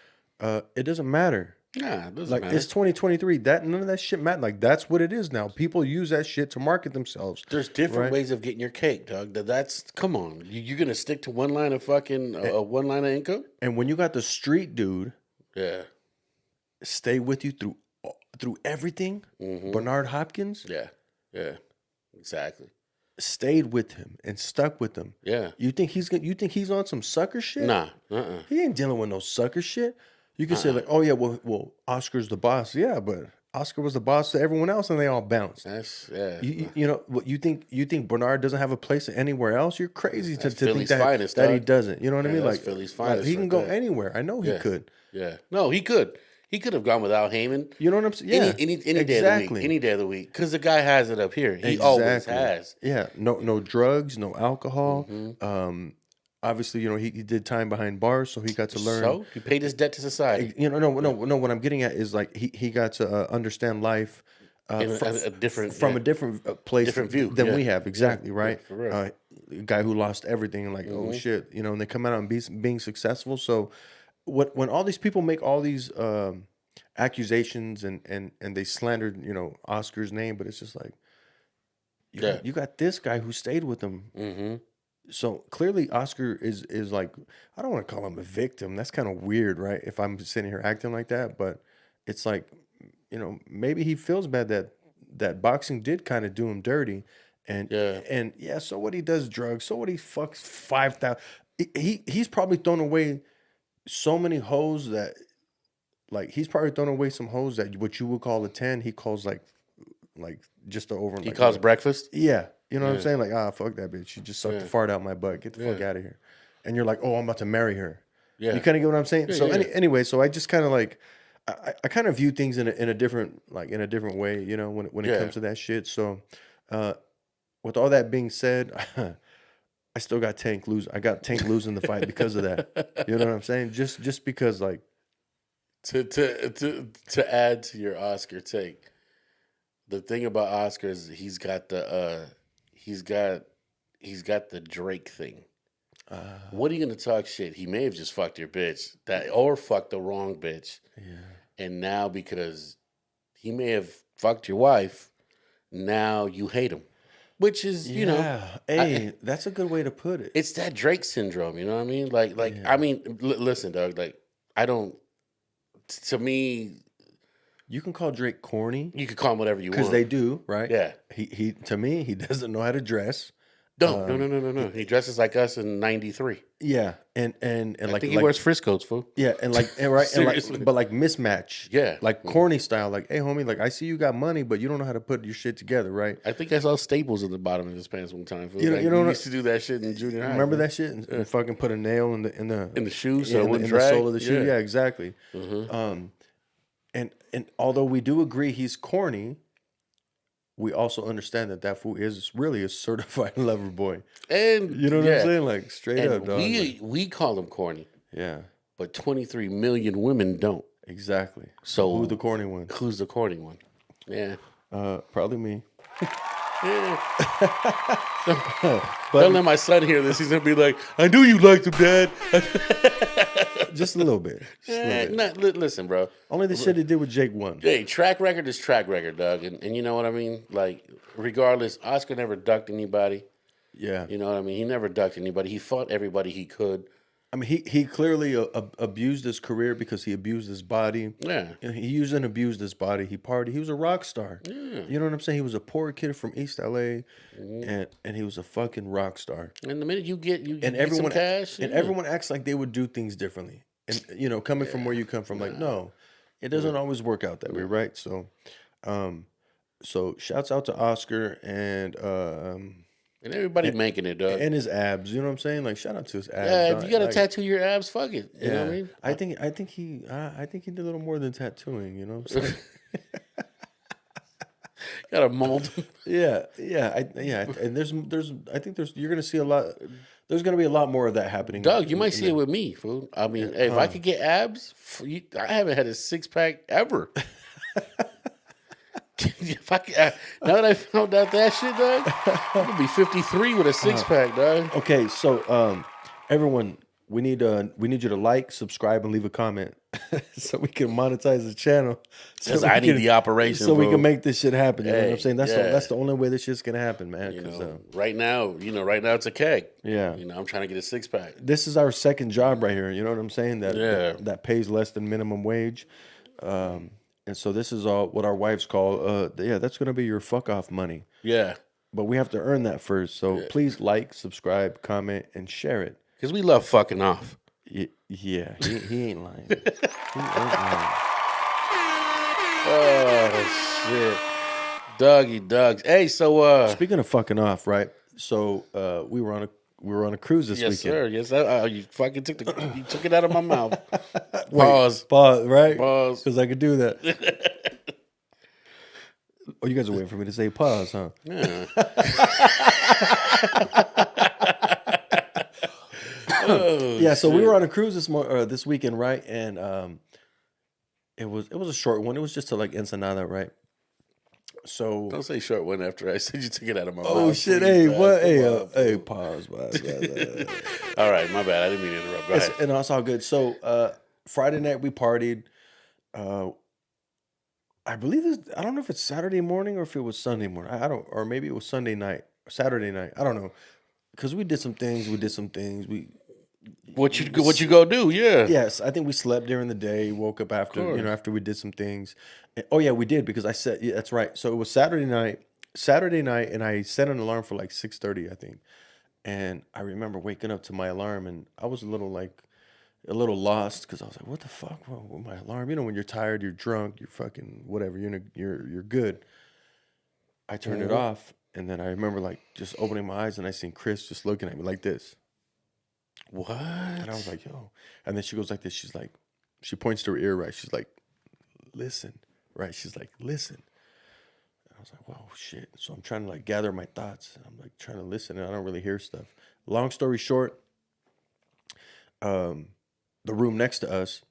It doesn't matter. Yeah, it doesn't Like matter. it's 2023. None of that shit matters. Like that's what it is now. People use that shit to market themselves. There's different right? ways of getting your cake, dog. That's come on. You're gonna stick to one line of fucking one line of income? And when you got the street dude Yeah, stay with you through everything, Bernard Hopkins yeah, exactly. stayed with him and stuck with him. Yeah, You think he's on some sucker shit? nah, He ain't dealing with no sucker shit. You can say like, oh yeah, well, Oscar's the boss. Yeah, but Oscar was the boss to everyone else, and they all bounced. that's yeah. What you think Bernard doesn't have a place anywhere else? You're crazy to think Philly's that finest, that he dog. doesn't. You know what I Yeah, mean? that's Like Philly's like, finest he can right go there. anywhere. I know he Yeah. could. Yeah, no, he could. He could have gone without Heyman. You know what I'm saying? Yeah, Any day of the week. Any day of the week. Because the guy has it up here. He always has. Yeah, no drugs, no alcohol. Mm-hmm. Obviously, he did time behind bars, so he got to learn. So he paid his debt to society. No. What I'm getting at is like he got to understand life In a different from a different place, Different view, than yeah. we have. Exactly, right? for real. A guy who lost everything, and like, oh shit, and they come out and being successful. So, when all these people make all these accusations and they slandered, Oscar's name, but it's just like, you got this guy who stayed with him. Mm-hmm. So clearly, Oscar is like, I don't want to call him a victim. That's kind of weird, right? If I'm sitting here acting like that, but it's like, maybe he feels bad that boxing did kind of do him dirty, and so what, he does drugs, so what, he fucks 5,000. He's probably thrown away so many hoes that, like, he's probably thrown away some hoes that what you would call a 10, he calls like just the over. He calls breakfast. Yeah. You know what I'm saying? Like, fuck that bitch. She just sucked the fart out my butt. Get the fuck out of here. And you're like, oh, I'm about to marry her. Yeah. You kind of get what I'm saying? Yeah, So yeah. Anyway, so I just kind of like, I kind of view things in a different way, when it comes to that shit. So, with all that being said, I still got Tank lose. I got Tank losing the fight because of that. You know what I'm saying? Just because, like, To add to your Oscar take, the thing about Oscar is he's got the Drake thing. What are you gonna talk shit? He may have just fucked your bitch, or fucked the wrong bitch. yeah. And now because he may have fucked your wife, now you hate him. Which is, Hey, that's a good way to put it. it's that Drake syndrome, you know what I mean? Like I mean, listen, dog, like I don't, to me, You can call Drake corny You can call him whatever you want. because they do, right? Yeah. He to me, he doesn't know how to dress. No. He dresses like us in '93. Yeah, and I like think he wears Frisco's, fool. yeah, and right, and like, Seriously. but like mismatch. Yeah. like corny style. Like, hey, homie, like I see you got money, but you don't know how to put your shit together, right? I think I saw staples at the bottom of his pants one time. Fool. You know- Like, you know we what- used to do that shit in junior high. Remember fool. that shit? And fucking put a nail in the shoe so it in wouldn't the drag? sole of the shoe. Yeah. Yeah, exactly. And although we do agree he's corny, we also understand that fool is really a certified lover boy. And You know what yeah. I'm saying? Like straight And up, dog. we call him corny, Yeah, but 23 million women don't. exactly. So Who the corny one? Who's the corny one? Yeah. Probably me. Don't let my son hear this. He's gonna be like, "I knew you liked him, Dad." Just a little bit. Just a little bit. Listen, bro. Only the shit he did with Jake won. Hey, track record is track record, dog. And you know what I mean? Like, regardless, Oscar never ducked anybody. Yeah. You know what I mean? He never ducked anybody. He fought everybody he could. I mean, he clearly abused his career because he abused his body. Yeah. You know, he used and abused his body. He partied. He was a rock star. You know what I'm saying? He was a poor kid from East LA, and he was a fucking rock star. And the minute you get And get everyone some cash, and yeah. everyone acts like they would do things differently. And you know, coming from where you come from, like no, it doesn't always work out that way, right? So, so shouts out to Oscar and everybody making it, dog. his abs. You know what I'm saying? Like shout out to his abs. Yeah, if dog. you got to Like, tattoo your abs, fuck it. You know what I mean? I think he did a little more than tattooing. You know what I'm saying? Got to mold. yeah. And I think you're gonna see a lot. There's gonna be a lot more of that happening. Dog, you might see it with me, fool. I mean, hey, if I could get abs, I haven't had a 6-pack ever. If I could, now that I found out that shit, dog, I'm gonna be 53 with a 6-pack, dog. Okay, so everyone, we need you to like, subscribe, and leave a comment so we can monetize the channel. Because we I need can- the operation, so we bro. can make this shit happen. You know what I'm Hey, saying? yeah. That's the only way this shit's gonna happen, man. You 'cause, know, right now it's a keg. yeah. You know, I'm trying to get a 6-pack. This is our second job right here. You know what I'm saying? Yeah. That pays less than minimum wage. And so this is all what our wives call, that's going to be your fuck off money. Yeah. But we have to earn that first. So please like, subscribe, comment, and share it. Because we love fucking off. Yeah, he ain't lying. He ain't lying. Oh, shit. Doggy dogs. Hey, so, Speaking of fucking off, right? So we were on a cruise this yes, weekend. sir. Yes, sir. You fucking took it out of my mouth. Pause. Pause, right? Pause. Because I could do that. Oh, you guys are waiting for me to say pause, huh? Yeah. Yeah, so we were on a cruise this weekend, right? And it was a short one. It was just to like Ensenada, right? So Don't say short one after I said you took it out of my mouth. oh shit, please, hey, dog. what? Come Hey, on. hey, pause. All right, my bad. I didn't mean to interrupt. Go ahead. And that's all good. So Friday night we partied. I believe I don't know if it's Saturday morning or if it was Sunday morning. I don't, or maybe it was Sunday night, Saturday night. I don't know, because we did some things. What you go do? Yeah. Yes, I think we slept during the day. Woke up after after we did some things. Oh yeah, we did because I said that's right. So it was Saturday night, and I set an alarm for like 6:30, I think. And I remember waking up to my alarm, and I was a little lost because I was like, "What the fuck? What my alarm?" You know, when you're tired, you're drunk, you're fucking whatever. You're good. I turned it off, and then I remember like just opening my eyes, and I seen Chris just looking at me like this. What? And I was like, yo. And then she goes like this. She's like, she points to her ear, right? She's like, listen, right? She's like, listen. And I was like, whoa, shit. So I'm trying to like gather my thoughts. I'm like trying to listen, and I don't really hear stuff. Long story short, the room next to us,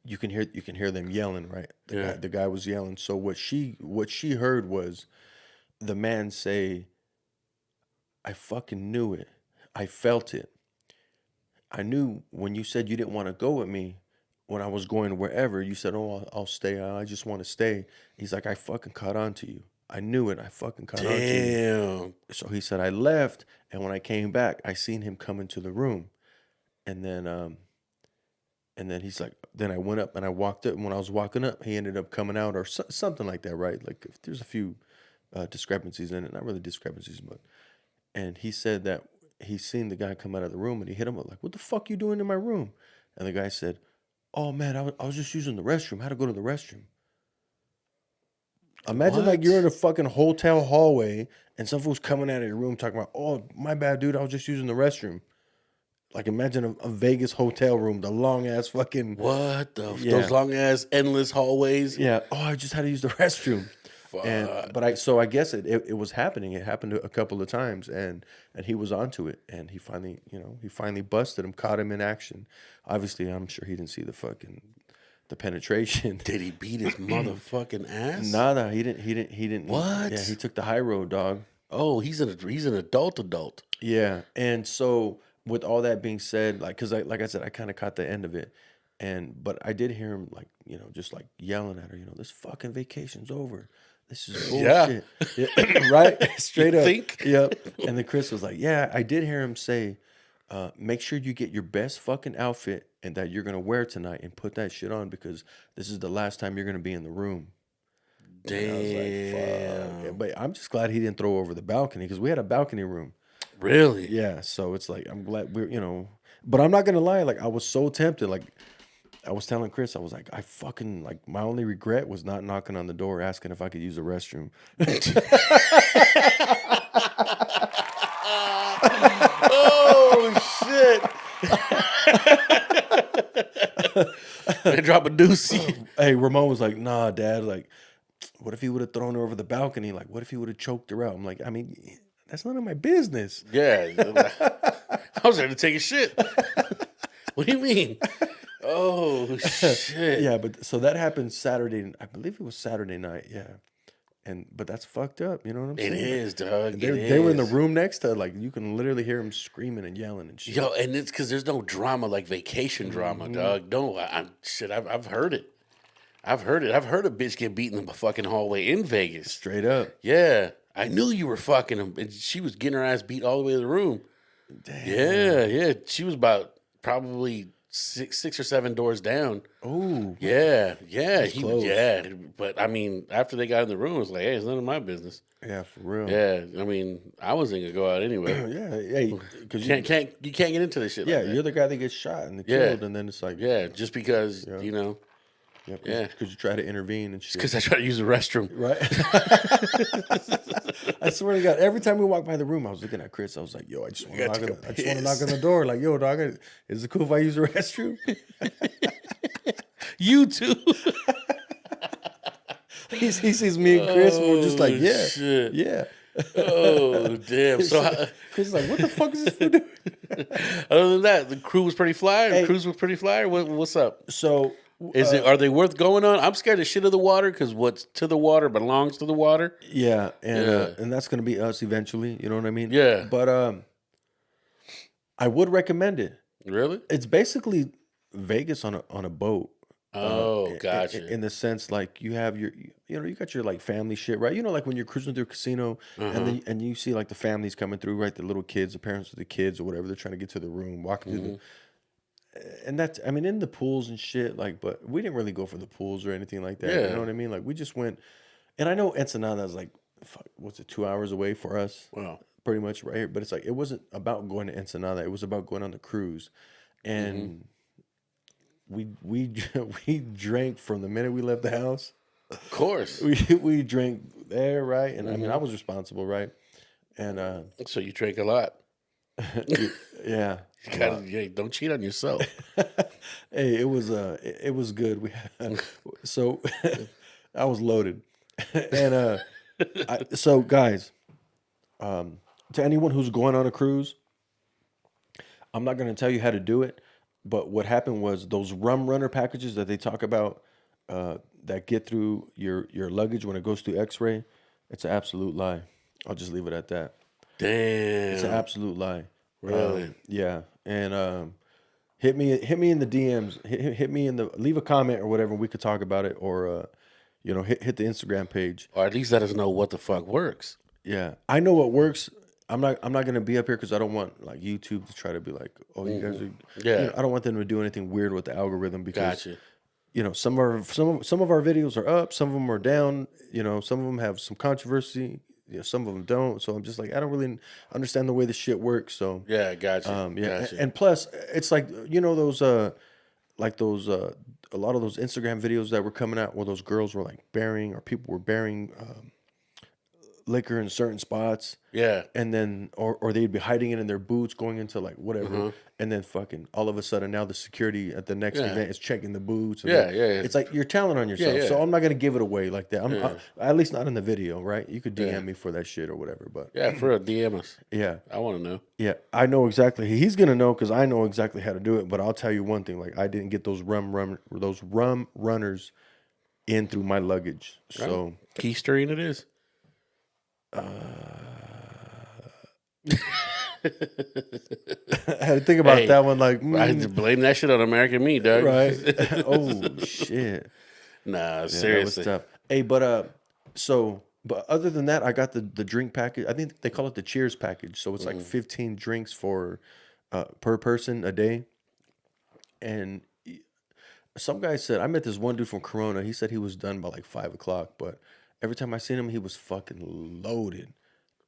you can hear them yelling, right? The guy was yelling. So what she heard was the man say, I fucking knew it. I felt it. I knew when you said you didn't want to go with me when I was going wherever, you said, oh, I'll stay. I just want to stay. He's like, I fucking caught on to you. I knew it. I fucking caught on to you. Damn. So he said, I left. And when I came back, I seen him come into the room. And then he's like, then I went up and I walked up. And when I was walking up, he ended up coming out or something like that, right? Like if there's a few discrepancies in it, not really discrepancies, but. And he said that he seen the guy come out of the room and he hit him up like, "What the fuck you doing in my room?" And the guy said, "Oh man, I was just using the restroom. How to go to the restroom?" Imagine like you're in a fucking hotel hallway and some fool's coming out of your room talking about, "Oh, my bad, dude. I was just using the restroom." Like imagine a Vegas hotel room, the long ass fucking those long ass endless hallways. Yeah. Oh, I just had to use the restroom. But I guess it was happening. It happened a couple of times, and he was onto it, and he finally busted him, caught him in action. Obviously, I'm sure he didn't see the penetration. Did he beat his motherfucking ass? Nada, he didn't. What? Yeah, he took the high road, dog. Oh, he's an adult. Yeah, and so with all that being said, like I said, I kind of caught the end of it, but I did hear him just like yelling at her, this fucking vacation's over. This is bullshit. Yeah. Right? Straight up. Think? Yep. And then Chris was like, yeah, I did hear him say, make sure you get your best fucking outfit and that you're going to wear tonight and put that shit on because this is the last time you're going to be in the room. Damn. And I was like, fuck. But I'm just glad he didn't throw over the balcony because we had a balcony room. Really? Yeah. So it's like, I'm glad but I'm not going to lie. Like, I was so tempted. Like, I was telling Chris, I was like, my only regret was not knocking on the door asking if I could use the restroom. Oh, shit. They drop a doozy. Hey, Ramon was like, nah, Dad, like, what if he would have thrown her over the balcony? Like, what if he would have choked her out? I'm like, I mean, that's none of my business. Yeah. I was there to take a shit. What do you mean? Oh, shit. Yeah, but so that happened Saturday. I believe it was Saturday night. Yeah. But that's fucked up. You know what I'm saying? It is, dog. They were in the room next to, like, you can literally hear them screaming and yelling and shit. Yo, and it's because there's no drama like vacation drama, dog. No, I've heard it. I've heard it. I've heard a bitch get beaten in the fucking hallway in Vegas. Straight up. Yeah. I knew you were fucking him. And she was getting her ass beat all the way to the room. Damn. Yeah. She was about probably six or seven doors down. Oh. Yeah. Close. Yeah. But I mean, after they got in the room, it was like, hey, it's none of my business. Yeah, for real. Yeah. I mean, I wasn't gonna go out anyway. Yeah. Hey, because you can't get into this shit. Yeah, like that. You're the guy that gets shot and killed, and then it's like, just because because you try to intervene and shit. Because I try to use the restroom. Right. I swear to God, every time we walked by the room, I was looking at Chris. I was like, yo, I just want to knock on the door. Like, yo, dog, is it cool if I use the restroom? You too. He sees me and Chris, and we're just like, yeah. Shit. Yeah. Oh, damn. So Chris is like, what the fuck is this fool doing? Other than that, the crew was pretty fly. The cruise was pretty fly. What's up? So... Are they worth going on? I'm scared of shit of the water because what's to the water belongs to the water. Yeah, and that's gonna be us eventually. You know what I mean? Yeah. But I would recommend it. Really? It's basically Vegas on a boat. Oh, gotcha. In the sense, like you have you got your like family shit, right? You know, like when you're cruising through a casino and you see like the families coming through, right? The little kids, the parents of the kids or whatever, they're trying to get to the room, walking through the. And that's, I mean, in the pools and shit, like, but we didn't really go for the pools or anything like that. Yeah. You know what I mean? Like, we just went, and I know Ensenada is like, what's it, 2 hours away for us? Wow. Pretty much right here. But it's like, it wasn't about going to Ensenada. It was about going on the cruise. And we drank from the minute we left the house. Of course. We drank there, right? And I mean, I was responsible, right? And so you drank a lot. Yeah. Don't cheat on yourself. Hey, it was good. We had, so I was loaded, and so guys, to anyone who's going on a cruise, I'm not going to tell you how to do it, but what happened was those rum runner packages that they talk about that get through your luggage when it goes through X-ray, it's an absolute lie. I'll just leave it at that. Damn, it's an absolute lie. Really? Yeah. And hit me in the DMs. Hit me in the, leave a comment or whatever. We could talk about it, or hit the Instagram page, or at least let us know what the fuck works. Yeah, I know what works, I'm not gonna be up here because I don't want like YouTube to try to be like, oh, you guys are. Yeah. You know, I don't want them to do anything weird with the algorithm because Gotcha. you know some of our videos are up, some of them are down. You know, some of them have some controversy. You know, some of them don't. So I'm just like, I don't really understand the way this shit works. So Yeah, gotcha. yeah, Gotcha. and plus it's like you know those like those a lot of those Instagram videos that were coming out where those girls were like burying or people were burying liquor in certain spots. Yeah. And then, or they'd be hiding it in their boots, going into like whatever, and then fucking all of a sudden now the security at the next event is checking the boots. And Yeah, then- yeah. It's like you're telling on yourself. yeah. So I'm not gonna give it away like that. At least not in the video, right? You could DM me for that shit or whatever. But Yeah, for real, DM us. yeah, I want to know. yeah, I know exactly. He's gonna know because I know exactly how to do it. But I'll tell you one thing: like I didn't get those rum runners in through my luggage. So Keystering it is. I had to think about Hey, that one. Like, I had to blame that shit on American Me, dog. right? Oh shit! Nah, Yeah, that was seriously. tough. Hey, but but other than that, I got the drink package. I think they call it the Cheers package. So it's like 15 drinks for per person a day. And some guy said I met this one dude from Corona. He said he was done by like 5 o'clock, but every time I seen him, he was fucking loaded.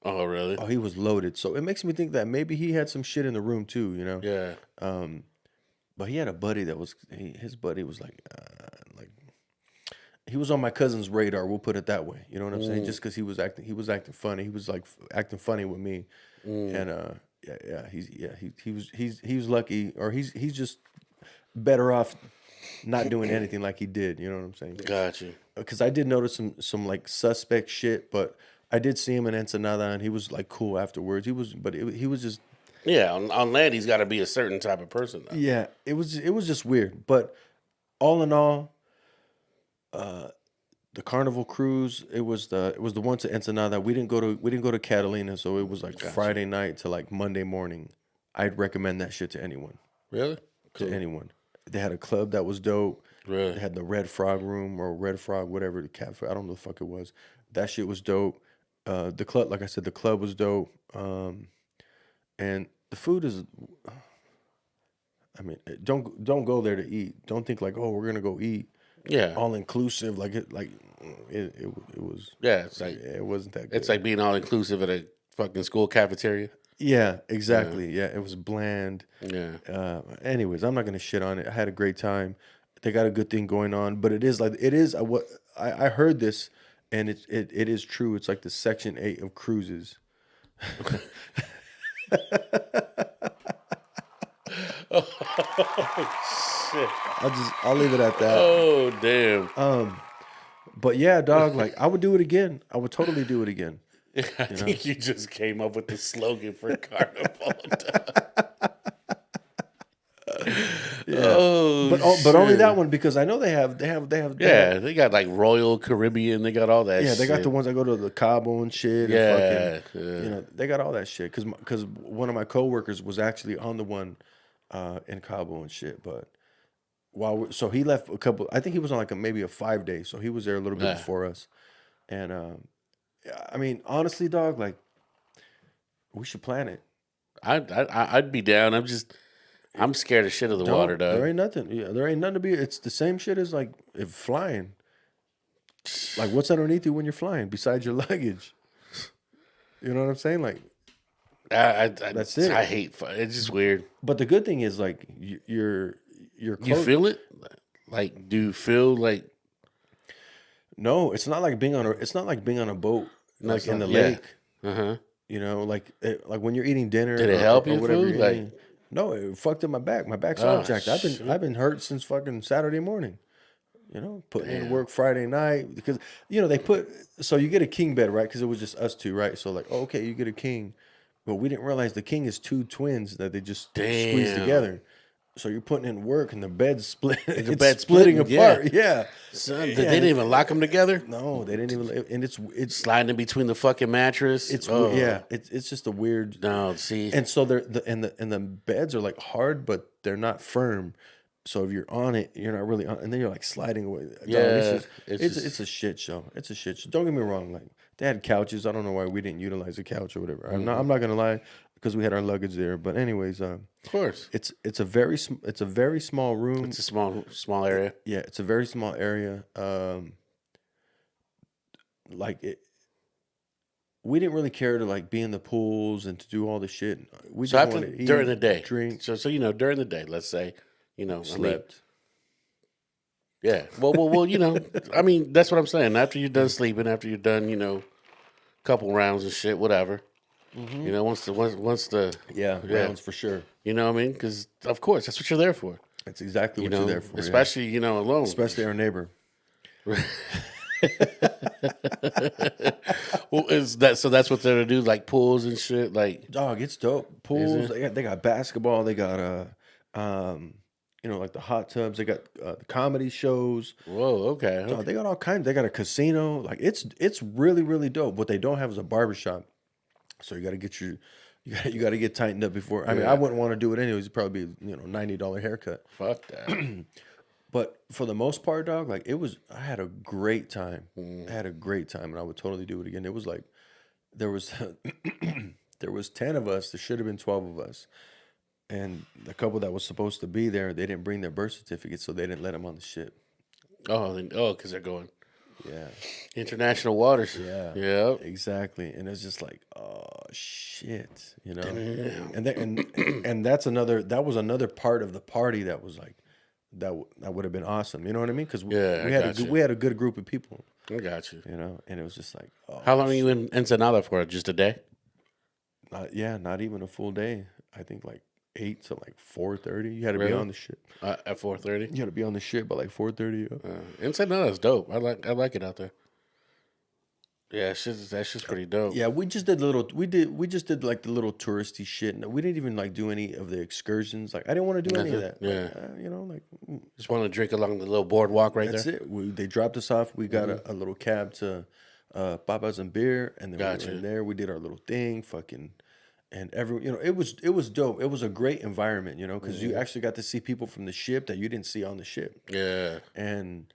Oh, really? Oh, he was loaded. So it makes me think that maybe he had some shit in the room too. You know? Yeah. But he had a buddy that was his buddy was like he was on my cousin's radar. We'll put it that way. You know what I'm saying? Just because he was acting funny. He was like acting funny with me, and he was lucky, or he's just better off not doing anything like he did. You know what I'm saying? Gotcha. Because I did notice some like suspect shit, but I did see him in Ensenada, and he was like cool afterwards. He was just. Yeah, on land, he's got to be a certain type of person. Though. Yeah, it was just weird, but all in all, the Carnival cruise it was the one to Ensenada. We didn't go to Catalina, so it was like Friday night to like Monday morning. I'd recommend that shit to anyone. Really? To anyone. They had a club that was dope. Really? They had the Red Frog room or Red Frog, whatever the cafe. I don't know the fuck it was. That shit was dope. The club, like I said, the club was dope. And the food is. I mean, don't go there to eat. Don't think like, oh, we're gonna go eat. Yeah. All inclusive, it was. Yeah, it's like It wasn't that good. it's like being all inclusive at a fucking school cafeteria. Yeah, exactly. Yeah, it was bland. Yeah. Anyways, I'm not gonna shit on it. I had a great time. They got a good thing going on, but it is what I heard this, and it is true. It's like the Section 8 of cruises. Shit. I'll leave it at that. Oh damn. But yeah, dog, like I would do it again. I would totally do it again. I think you just came up with the slogan for Carnival. Oh, But only shit. that one because I know they have Yeah, they got like Royal Caribbean. They got all that. yeah, they got shit. the ones that go to the Cabo and shit. Yeah, and fucking, yeah. you know, they got all that shit. Because one of my coworkers was actually on the one in Cabo and shit. But so he left a couple. I think he was on like maybe a 5-day. So he was there a little bit Yeah. before us. And I mean, honestly, dog, like we should plan it. I'd be down. I'm scared of shit of the water, dog. There ain't nothing. Yeah, there ain't nothing to be. It's the same shit as like if flying. Like what's underneath you when you're flying besides your luggage? You know what I'm saying? Like, That's it. I hate fun. It's just weird. but the good thing is like you're You close. feel it? Like, do you feel like No, it's not like being on a boat like it's in the not- yeah. lake. uh-huh. You know, like when you're eating dinner. Did it help or you, whatever food? you're Like- eating. No, it fucked up my back. My back's Oh, all jacked. I've been hurt since fucking Saturday morning. You know, putting in Damn. work Friday night because they put so you get a king bed, right? Because it was just us two, right? So like, okay, you get a king, but we didn't realize the king is two twins that they just squeeze Damn. together. So you're putting in work and the bed's split. It's bed's splitting splitting, apart. Yeah. Son, they didn't even lock them together? No, they didn't even. And it's Sliding in between the fucking mattress. it's just a weird. No, see. And so the beds are like hard, but they're not firm. So if you're on it, you're not really on, and then you're like sliding away. Dog, Yeah, it's it's a shit show. It's a shit show. Don't get me wrong. Like They had couches. I don't know why we didn't utilize a couch or whatever. I'm not gonna lie, because we had our luggage there. But anyways, Of course. it's a very small room. It's a small area. Yeah, it's a very small area. Like it. We didn't really care to like be in the pools and to do all the shit. We So just after wanted to eat, during the day, drink, so during the day, let's say, slept. Yeah. Well, I mean, that's what I'm saying. After you're done sleeping, after you're done, couple rounds and shit, whatever. Once the Rounds for sure. you know what I mean? Because of course that's what you're there for. That's exactly what you're there for. Especially alone. Especially our neighbor. Well, that's what they're to do, like pools and shit, like. Dog, it's dope. Pools. They got basketball. They got like the hot tubs. They got the comedy shows. Whoa, okay. Dog, they got all kinds. They got a casino. Like it's really really dope. What they don't have is a barbershop. So you got to get you got to get tightened up before. I mean, I wouldn't want to do it anyways. It'd probably be $90 haircut. Fuck that. But for the most part, dog, like I had a great time. I had a great time, and I would totally do it again. It was like there was 10 of us. There should have been 12 of us, and the couple that was supposed to be there, they didn't bring their birth certificates, so they didn't let them on the ship. Because they're going. Yeah. International waters. Yeah. Yeah. Exactly. And it's just like, oh shit, Damn. And that was another part of the party that was like that would have been awesome. You know what I mean? Because we had a good group of people. I got you. And it was just like, oh, how long are you in Ensenada for? Just a day? Not even a full day. I think like 8 to like 4:30. You had to be on the ship. At 4:30? You had to be on the ship by like 4:30. Ensenada's dope. I like it out there. Yeah, that's just pretty dope. Yeah, we just did like the little touristy shit. No, we didn't even like do any of the excursions. Like I didn't want to do any of that. Yeah. Just want to drink along the little boardwalk right that's there. It. They dropped us off. We got a little cab to Papa's and Beer, and then we were in there. We did our little thing, and it was dope. It was a great environment, because you actually got to see people from the ship that you didn't see on the ship. Yeah. And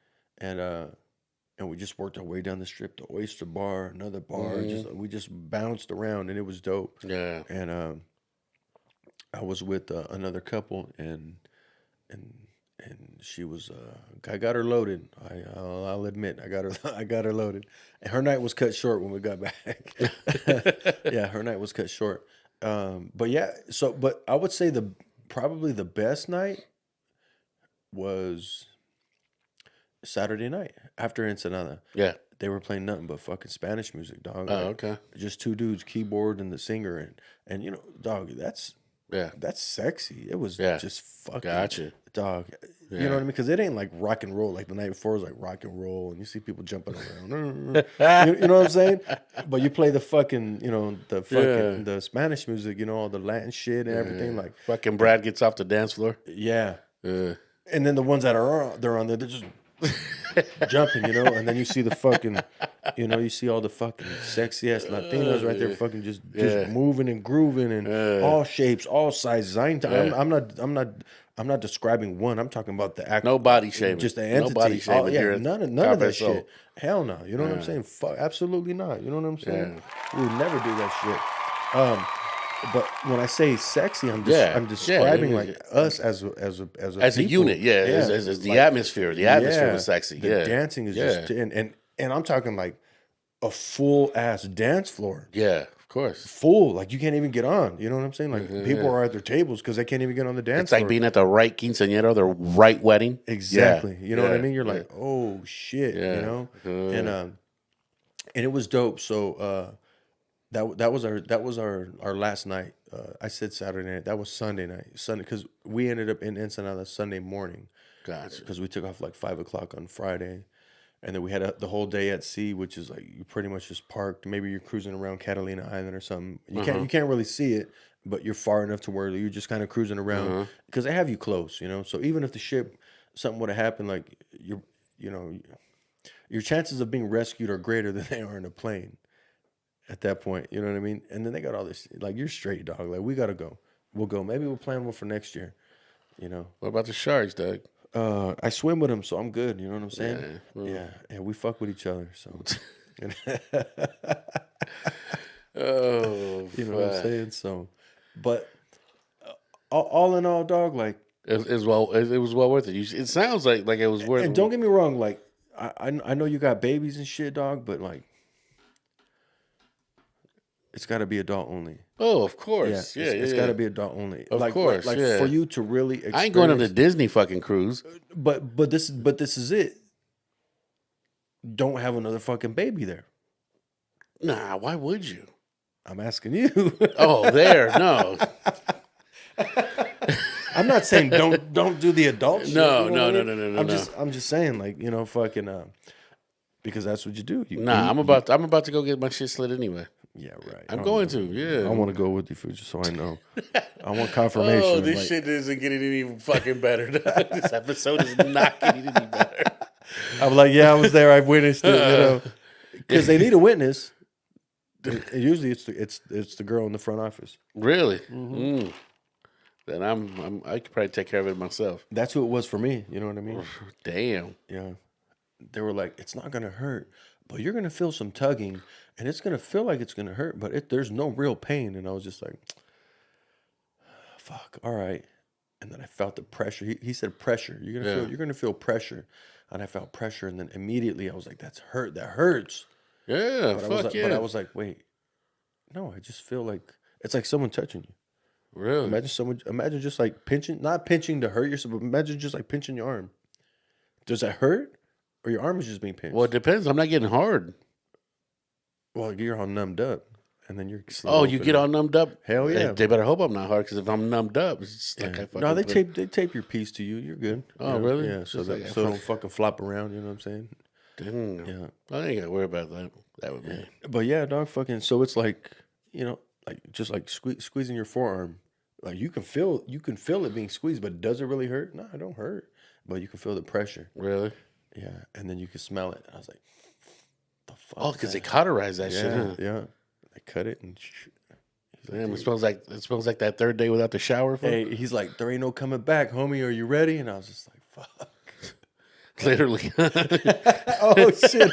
we just worked our way down the strip, the Oyster Bar, another bar. We just bounced around, and it was dope. Yeah. And I was with another couple, and she was. I got her loaded. I'll admit, I got her loaded. And her night was cut short when we got back. Yeah, her night was cut short. But I would say probably the best night was Saturday night after Ensenada. Yeah. They were playing nothing but fucking Spanish music, dog. Oh, okay. Just two dudes, keyboard and the singer, and dog, that's sexy. It was just fucking Gotcha. Dog. You know what I mean? Because it ain't like rock and roll. Like the night before was like rock and roll, and you see people jumping around. you know what I'm saying? But you play the fucking, the Spanish music, all the Latin shit and everything. Like fucking Brad gets off the dance floor. Yeah. And then the ones that are on there, they're just jumping, and then you see the fucking, you see all the fucking sexy ass Latinos right there, fucking just moving and grooving and all shapes, all sizes. I'm not describing one. I'm talking about the act. No body shaming. Just the entity. No body shaming here. None of that shit. Hell no. You know what I'm saying? Fuck, absolutely not. You know what I'm saying? We would never do that shit. But when I say sexy, I'm describing like us as a unit, as the atmosphere. The atmosphere was sexy. The dancing is just and I'm talking like a full ass dance floor. Yeah, of course. Full, like you can't even get on. You know what I'm saying? Like people are at their tables because they can't even get on the dance floor. It's like being at the right quinceañera, the right wedding. Exactly. You know what I mean? You're like, oh shit, and it was dope. So that was our last night. I said Saturday night. That was Sunday night. Sunday, because we ended up in Ensenada Sunday morning. Gotcha. Because we took off like 5:00 on Friday, and then we had the whole day at sea, which is like you pretty much just parked. Maybe you're cruising around Catalina Island or something. You can't really see it, but you're far enough to where you're just kind of cruising around because they have you close, So even if the ship something would have happened, like your chances of being rescued are greater than they are in a plane. At that point, you know what I mean? And then they got all this, like, you're straight, dog. Like, we got to go. We'll go. Maybe we'll plan one for next year, What about the sharks, Doug? I swim with them, so I'm good. You know what I'm saying? Yeah. And we fuck with each other, so. Oh, You know what I'm saying? So, but all in all, dog, like, it was well worth it. It sounds like it was worth. and don't get me wrong, like, I know you got babies and shit, dog, but like, it's got to be adult only. Oh, of course, yeah, it's got to be adult only. Of like, course, like yeah. for you to really experience, I ain't going on the Disney fucking cruise. But this is it. Don't have another fucking baby there. Nah, why would you? I'm asking you. Oh, there, no. I'm not saying don't do the adult shit. No, you know what I no, mean? I'm just saying, like, you know, fucking because that's what you do. Nah, I'm about to go get my shit slit anyway. Yeah, right. I'm going to, yeah. I want to go with you, Future, so I know. I want confirmation. Oh, this shit isn't getting any fucking better. This episode is not getting any better. I'm like, yeah, I was there. I witnessed it. You know, because they need a witness. And usually, it's the girl in the front office. Really? Mm. Then I could probably take care of it myself. That's who it was for me. You know what I mean? Damn. Yeah. They were like, it's not gonna hurt, but you're gonna feel some tugging, and it's gonna feel like it's gonna hurt, but there's no real pain. And I was just like, fuck, all right. And then I felt the pressure. He said pressure. You're gonna feel pressure, and I felt pressure, and then immediately I was like, that's hurt. That hurts. Yeah, But I was like, wait, no, I just feel like it's like someone touching you. Really? Imagine just like pinching, not pinching to hurt yourself, but imagine just like pinching your arm. Does that hurt? Or your arm is just being pinched? Well, it depends. I'm not getting hard. Well, you're all numbed up, and then you're. Oh, you get all numbed up? Hell yeah! They better hope I'm not hard, because if I'm numbed up, it's just like I fucking. No, they tape your piece to you. You're good. Oh, you know? really? Yeah. So it don't fucking flop around. You know what I'm saying? Dang. Yeah. I ain't gotta worry about that. That would be. But yeah, dog. Fucking. So it's like, you know, like just like squeezing your forearm. Like you can feel it being squeezed, but does it really hurt? No, it don't hurt. But you can feel the pressure. Really? Yeah, and then you can smell it. I was like, the fuck? Oh, because they cauterize that shit, huh? Yeah. They cut it and Damn, it smells like that third day without the shower. Hey, he's like, there ain't no coming back, homie. Are you ready? And I was just like, fuck. Literally. Oh shit.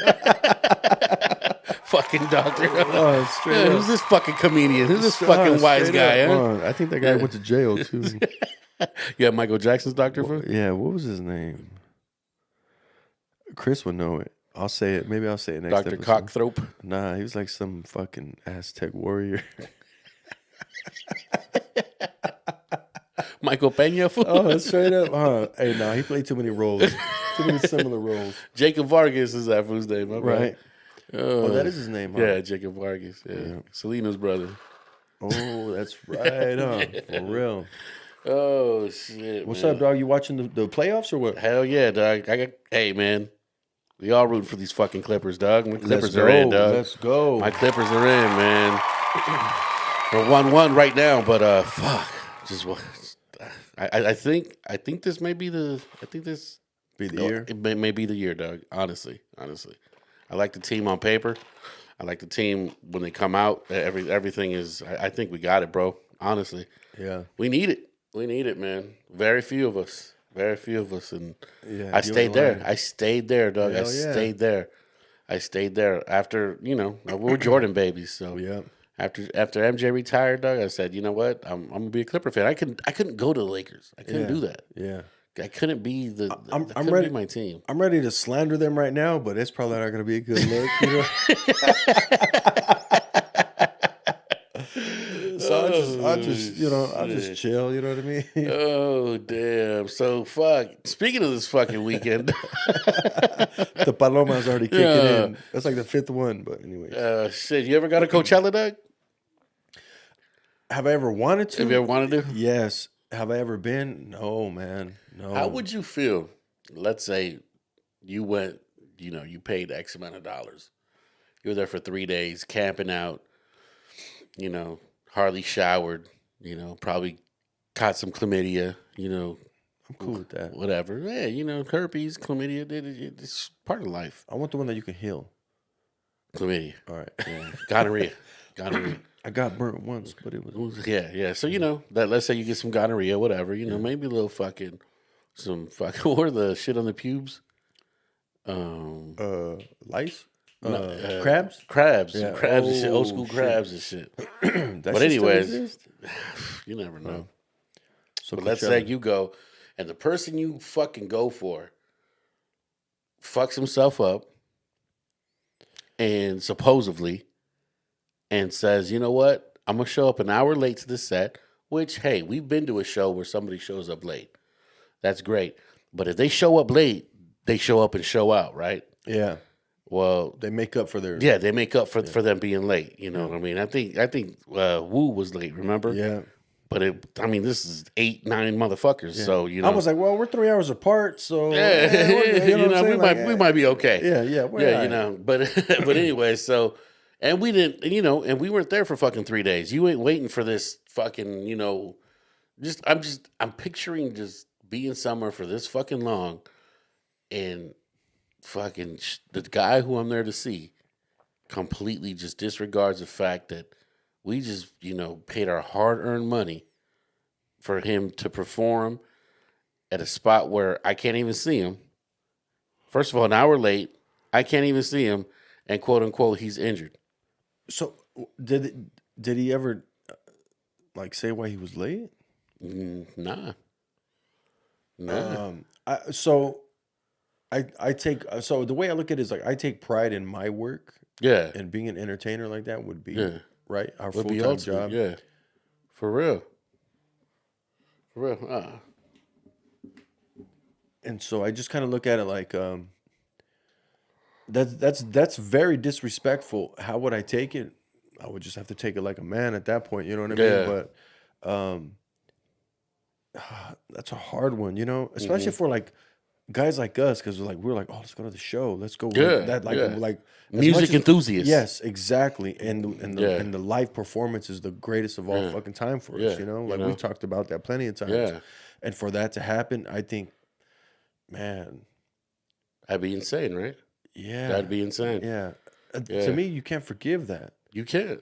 Fucking doctor. Oh, straight up. Who's this fucking comedian? Who's this fucking wise guy? Huh? I think that guy went to jail too. Yeah, Michael Jackson's doctor for? Yeah, what was his name? Chris would know it. I'll say it. Maybe I'll say it next Dr. episode. Cockthrope. Nah, he was like some fucking Aztec warrior. Michael Pena. Oh, straight up. Hey, no, he played too many roles. Too many similar roles. Jacob Vargas is that fool's name, right? Oh, that is his name, huh? Yeah, Jacob Vargas. Yeah. Selena's brother. Oh, that's right, huh? For real. Oh, shit. What's up, dog? You watching the playoffs or what? Hell yeah, dog. Hey, man. We all rooting for these fucking Clippers, dog. My Clippers are in, dog. Let's go. My Clippers are in, man. We're 1-1 right now, but fuck. Just I think this may be the year. It may be the year, dog. Honestly. I like the team on paper. I like the team when they come out. Everything is. I think we got it, bro. Honestly. Yeah. We need it, man. Very few of us, and Yeah, I stayed there. lying. I stayed there, dog. Hell yeah. I stayed there after, we're Jordan babies. So Yeah. after MJ retired, dog, I said, you know what? I'm gonna be a Clipper fan. I couldn't go to the Lakers. I couldn't do that. Yeah. I couldn't be I'm couldn't ready. be my team. I'm ready to slander them right now, but it's probably not going to be a good look. You know? So I'll just chill. You know what I mean? Oh damn! So fuck. Speaking of this fucking weekend, The Paloma's already kicking in. That's like the fifth one, but anyway. shit. You ever got a Coachella, dog? Have I ever wanted to? Have you ever wanted to? Yes. Have I ever been? No, man. No. How would you feel? Let's say you went, you paid X amount of dollars. You were there for 3 days, camping out, hardly showered, probably caught some chlamydia, I'm cool with that. whatever. Yeah, herpes, chlamydia, it's part of life. I want the one that you can heal. Chlamydia. All right. Yeah. Gonorrhea. I got burnt once, but it was. Yeah. So, that let's say you get some gonorrhea, whatever, maybe a little what were the shit on the pubes? Lice? Crabs? Crabs. Yeah. Crabs and shit. Old school shit. crabs and shit. That But shit anyways, still exist? you never know. So But let's Coachella. say you go, and the person you fucking go for fucks himself up, and supposedly, and says, you know what? I'm gonna show up an hour late to the set. Which, hey, we've been to a show where somebody shows up late. That's great. But if they show up late, they show up and show out, right? Yeah, Well, they make up for their. yeah, they make up for them being late. You know what I mean? I think Wu was late. Remember? Yeah. But this is 8, 9 motherfuckers. So you know, I was like, well, we're 3 hours apart, so yeah, we're good, you know, what I'm we saying? might we might be okay. Yeah, we're yeah, all you right. know. But but anyway, so and we didn't, and we weren't there for fucking 3 days. You ain't waiting for this fucking, I'm picturing just being somewhere for this fucking long, and fucking the guy who I'm there to see completely just disregards the fact that we just, paid our hard-earned money for him to perform at a spot where I can't even see him. First of all, an hour late, I can't even see him, and quote unquote, he's injured. So did he ever say why he was late? Nah. I take so the way I look at it is like I take pride in my work, Yeah. and being an entertainer like that would be right our Would full be time ultimate, job. yeah. For real. For real. And so I just kind of look at it like that's very disrespectful. How would I take it? I would just have to take it like a man at that point. You know what I Yeah. mean? But that's a hard one. Especially for like guys like us, because we're like, oh, let's go to the show. Let's go. Yeah, That yeah. like as Music much as- enthusiasts. Yes, exactly. And Yeah. the live performance is the greatest of all fucking time for us. Yeah, We talked about that plenty of times. Yeah. And for that to happen, I think, man, That'd be insane, right? yeah, That'd be insane. yeah. Yeah. To me, you can't forgive that You can't.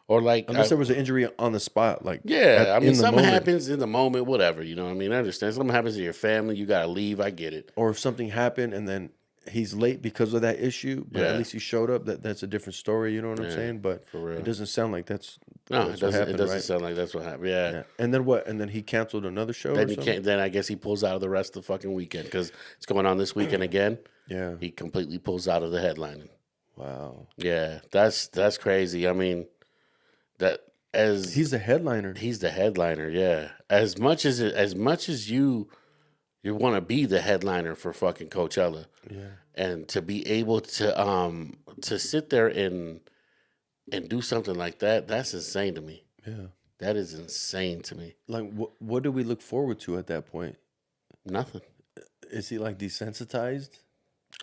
Or like unless there was an injury on the spot. Like yeah, in the something moment. happens in the moment, whatever. I understand. Something happens to your family, you gotta leave. I get it. Or if something happened and then he's late because of that issue, but Yeah. at least he showed up. That's a different story. You know what I'm Yeah, saying? But for real. it doesn't sound like that's No, that's it what doesn't. happened, It doesn't right? sound like that's what happened. Yeah. Yeah. And then what? And then he canceled another show. Then or he something? can't. Then I guess he pulls out of the rest of the fucking weekend because it's going on this weekend again. Yeah. He completely pulls out of the headlining. Wow. Yeah, that's crazy. I mean, He's the headliner. he's the headliner. Yeah, as much as you want to be the headliner for fucking Coachella, Yeah. and to be able to sit there and do something like that, that's insane to me. Yeah. That is insane to me. Like what do we look forward to at that point? Nothing. Is he like desensitized?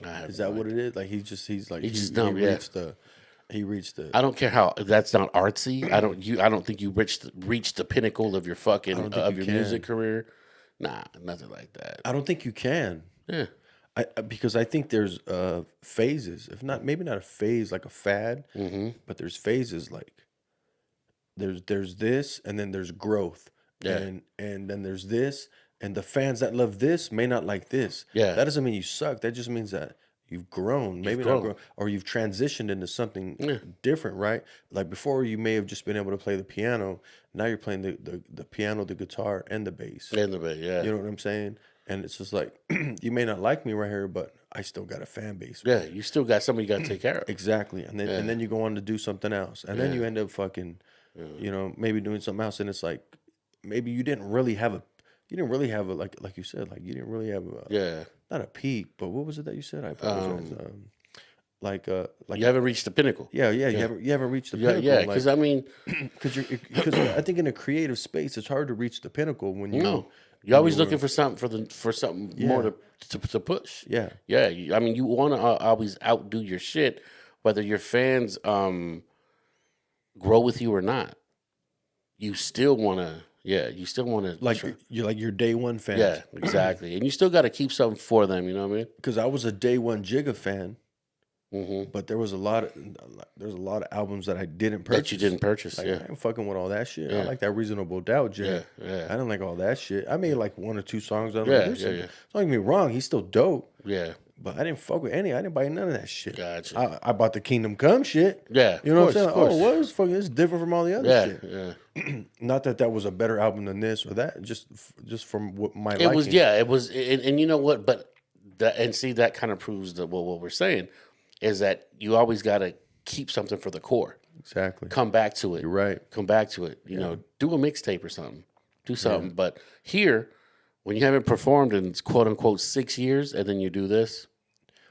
I have Is that no what idea. it is? Like he's just just dumb, yeah. he reached the I don't care how that's not artsy. I don't think you reached the pinnacle of your I fucking don't think of you your music can. career. Nah, nothing like that. I don't think you can. Yeah. Because I think there's phases, if not maybe not a phase like a fad, but there's phases like there's this and then there's growth. Yeah. And then there's this and the fans that love this may not like this. Yeah. That doesn't mean you suck. That just means that you've grown. Maybe grown. not grown or you've transitioned into something Yeah. different, right? Like before you may have just been able to play the piano. Now you're playing the piano, the guitar, and the bass. In the bit, yeah. You know what I'm saying? And it's just like you may not like me right here, but I still got a fan base. Yeah, you still got somebody you got to take care of. Exactly. And then you go on to do something else. And then you end up fucking maybe doing something else and it's like maybe you didn't really have a like you said, like you didn't really have a Yeah. not a peak, but what was it that you said? I apologize. Like You haven't reached the pinnacle. you haven't reached the Yeah, pinnacle. yeah. Because I mean, because I think in a creative space it's hard to reach the pinnacle when you no, you're always looking for something more to push. Yeah. Yeah. You want to always outdo your shit, whether your fans grow with you or not. You still want to. Yeah, you still want to you're like your day one fan. Yeah, exactly. And you still got to keep something for them. You know what I mean? Because I was a day one Jigga fan. Mm-hmm. But there's a lot of albums that I didn't purchase. That you didn't purchase. Like, Yeah. I ain't fucking with all that shit. I Yeah. like that Reasonable Doubt, Jay. Yeah. I didn't like all that shit. I made like one or two songs. Yeah, Don't get me wrong, he's still dope. Yeah. But I didn't fuck with any. I didn't buy none of that shit. Gotcha. I bought the Kingdom Come shit. Yeah, you know of what I'm course, saying? Oh, what is fucking? It's different from all the other shit. Yeah. Not that was a better album than this or that. Just from what my It liking. was. Yeah, it was. And you know what? But that kind of proves that what we're saying is that you always got to keep something for the core. Exactly. Come back to it. You're right. Come back to it. You know, do a mixtape or something. Do something. But here, when you haven't performed in quote unquote 6 years, and then you do this.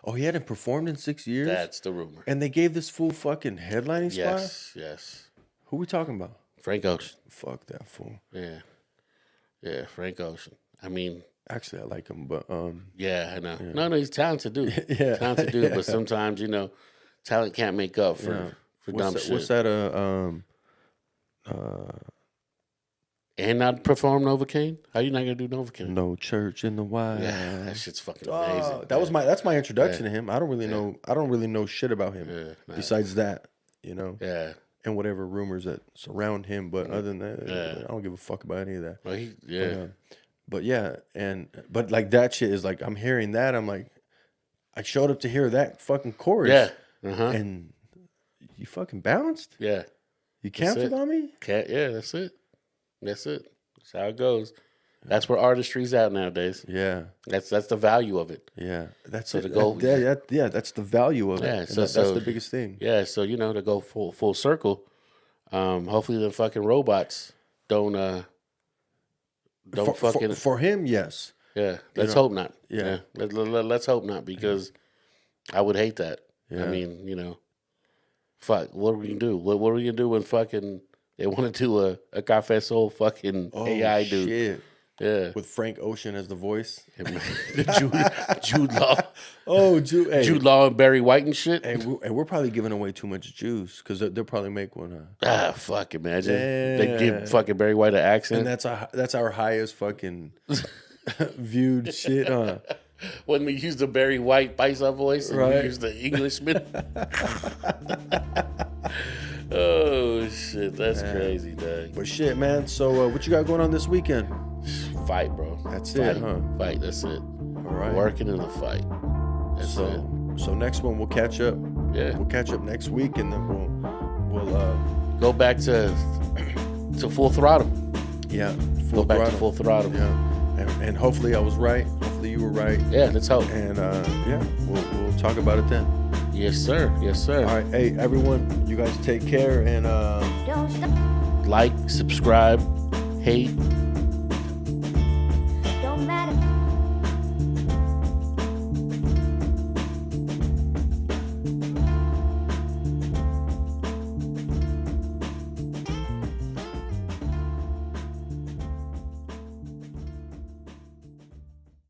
Oh, he hadn't performed in 6 years? That's the rumor. And they gave this fool fucking headlining spot? Yes. Who we talking about? Frank Ocean. Fuck that fool. Yeah, Frank Ocean. I mean, actually, I like him, but yeah, I know. Yeah. No, he's talented dude. Yeah, talented dude. But sometimes talent can't make up for dumb shit. What's that? And not perform Novocaine? How you not gonna do Novocaine? No Church in the Wild. Yeah, that shit's fucking amazing. That's my introduction to him. I don't really know shit about him besides that, Yeah. And whatever rumors that surround him. But other than that, I don't give a fuck about any of that. Well, But like that shit is like I'm hearing that. I'm like, I showed up to hear that fucking chorus. Yeah. And you fucking bounced? Yeah. You canceled on me? Yeah, that's it. That's how it goes. That's where artistry's at nowadays. Yeah. That's the value of it. Yeah. That's so it. To go. That's the value of it. Yeah. So, that's the biggest thing. Yeah. So to go full circle. Hopefully the fucking robots don't fucking for him. Yes. Yeah. Let's hope not. Yeah. Let's hope not because I would hate that. Yeah. I mean, fuck. What are we gonna do? What are we gonna do when fucking they want to do a Cafe Soul fucking AI dude? Shit. Yeah. With Frank Ocean as the voice. Jude Law. Oh, Jude Law and Barry White and shit. And we're probably giving away too much juice because they'll probably make one. Fuck, imagine. They give fucking Barry White an accent. And that's our highest fucking viewed shit, huh? When we use the Barry White Paisa voice and we use the Englishman. Oh, shit. That's crazy, dog. But shit, man. So what you got going on this weekend? Fight, bro. That's it, huh? Fight, that's it. All right. Working in the fight. That's it. So next one, we'll catch up. Yeah. We'll catch up next week, and then we'll go back to Full Throttle. Yeah. Go back to Full Throttle. Yeah. And hopefully I was right. Hopefully you were right. Yeah, let's hope. And we'll talk about it then. Yes, sir. Yes, sir. All right. Hey, everyone, you guys take care and Don't stop. like, subscribe, hate,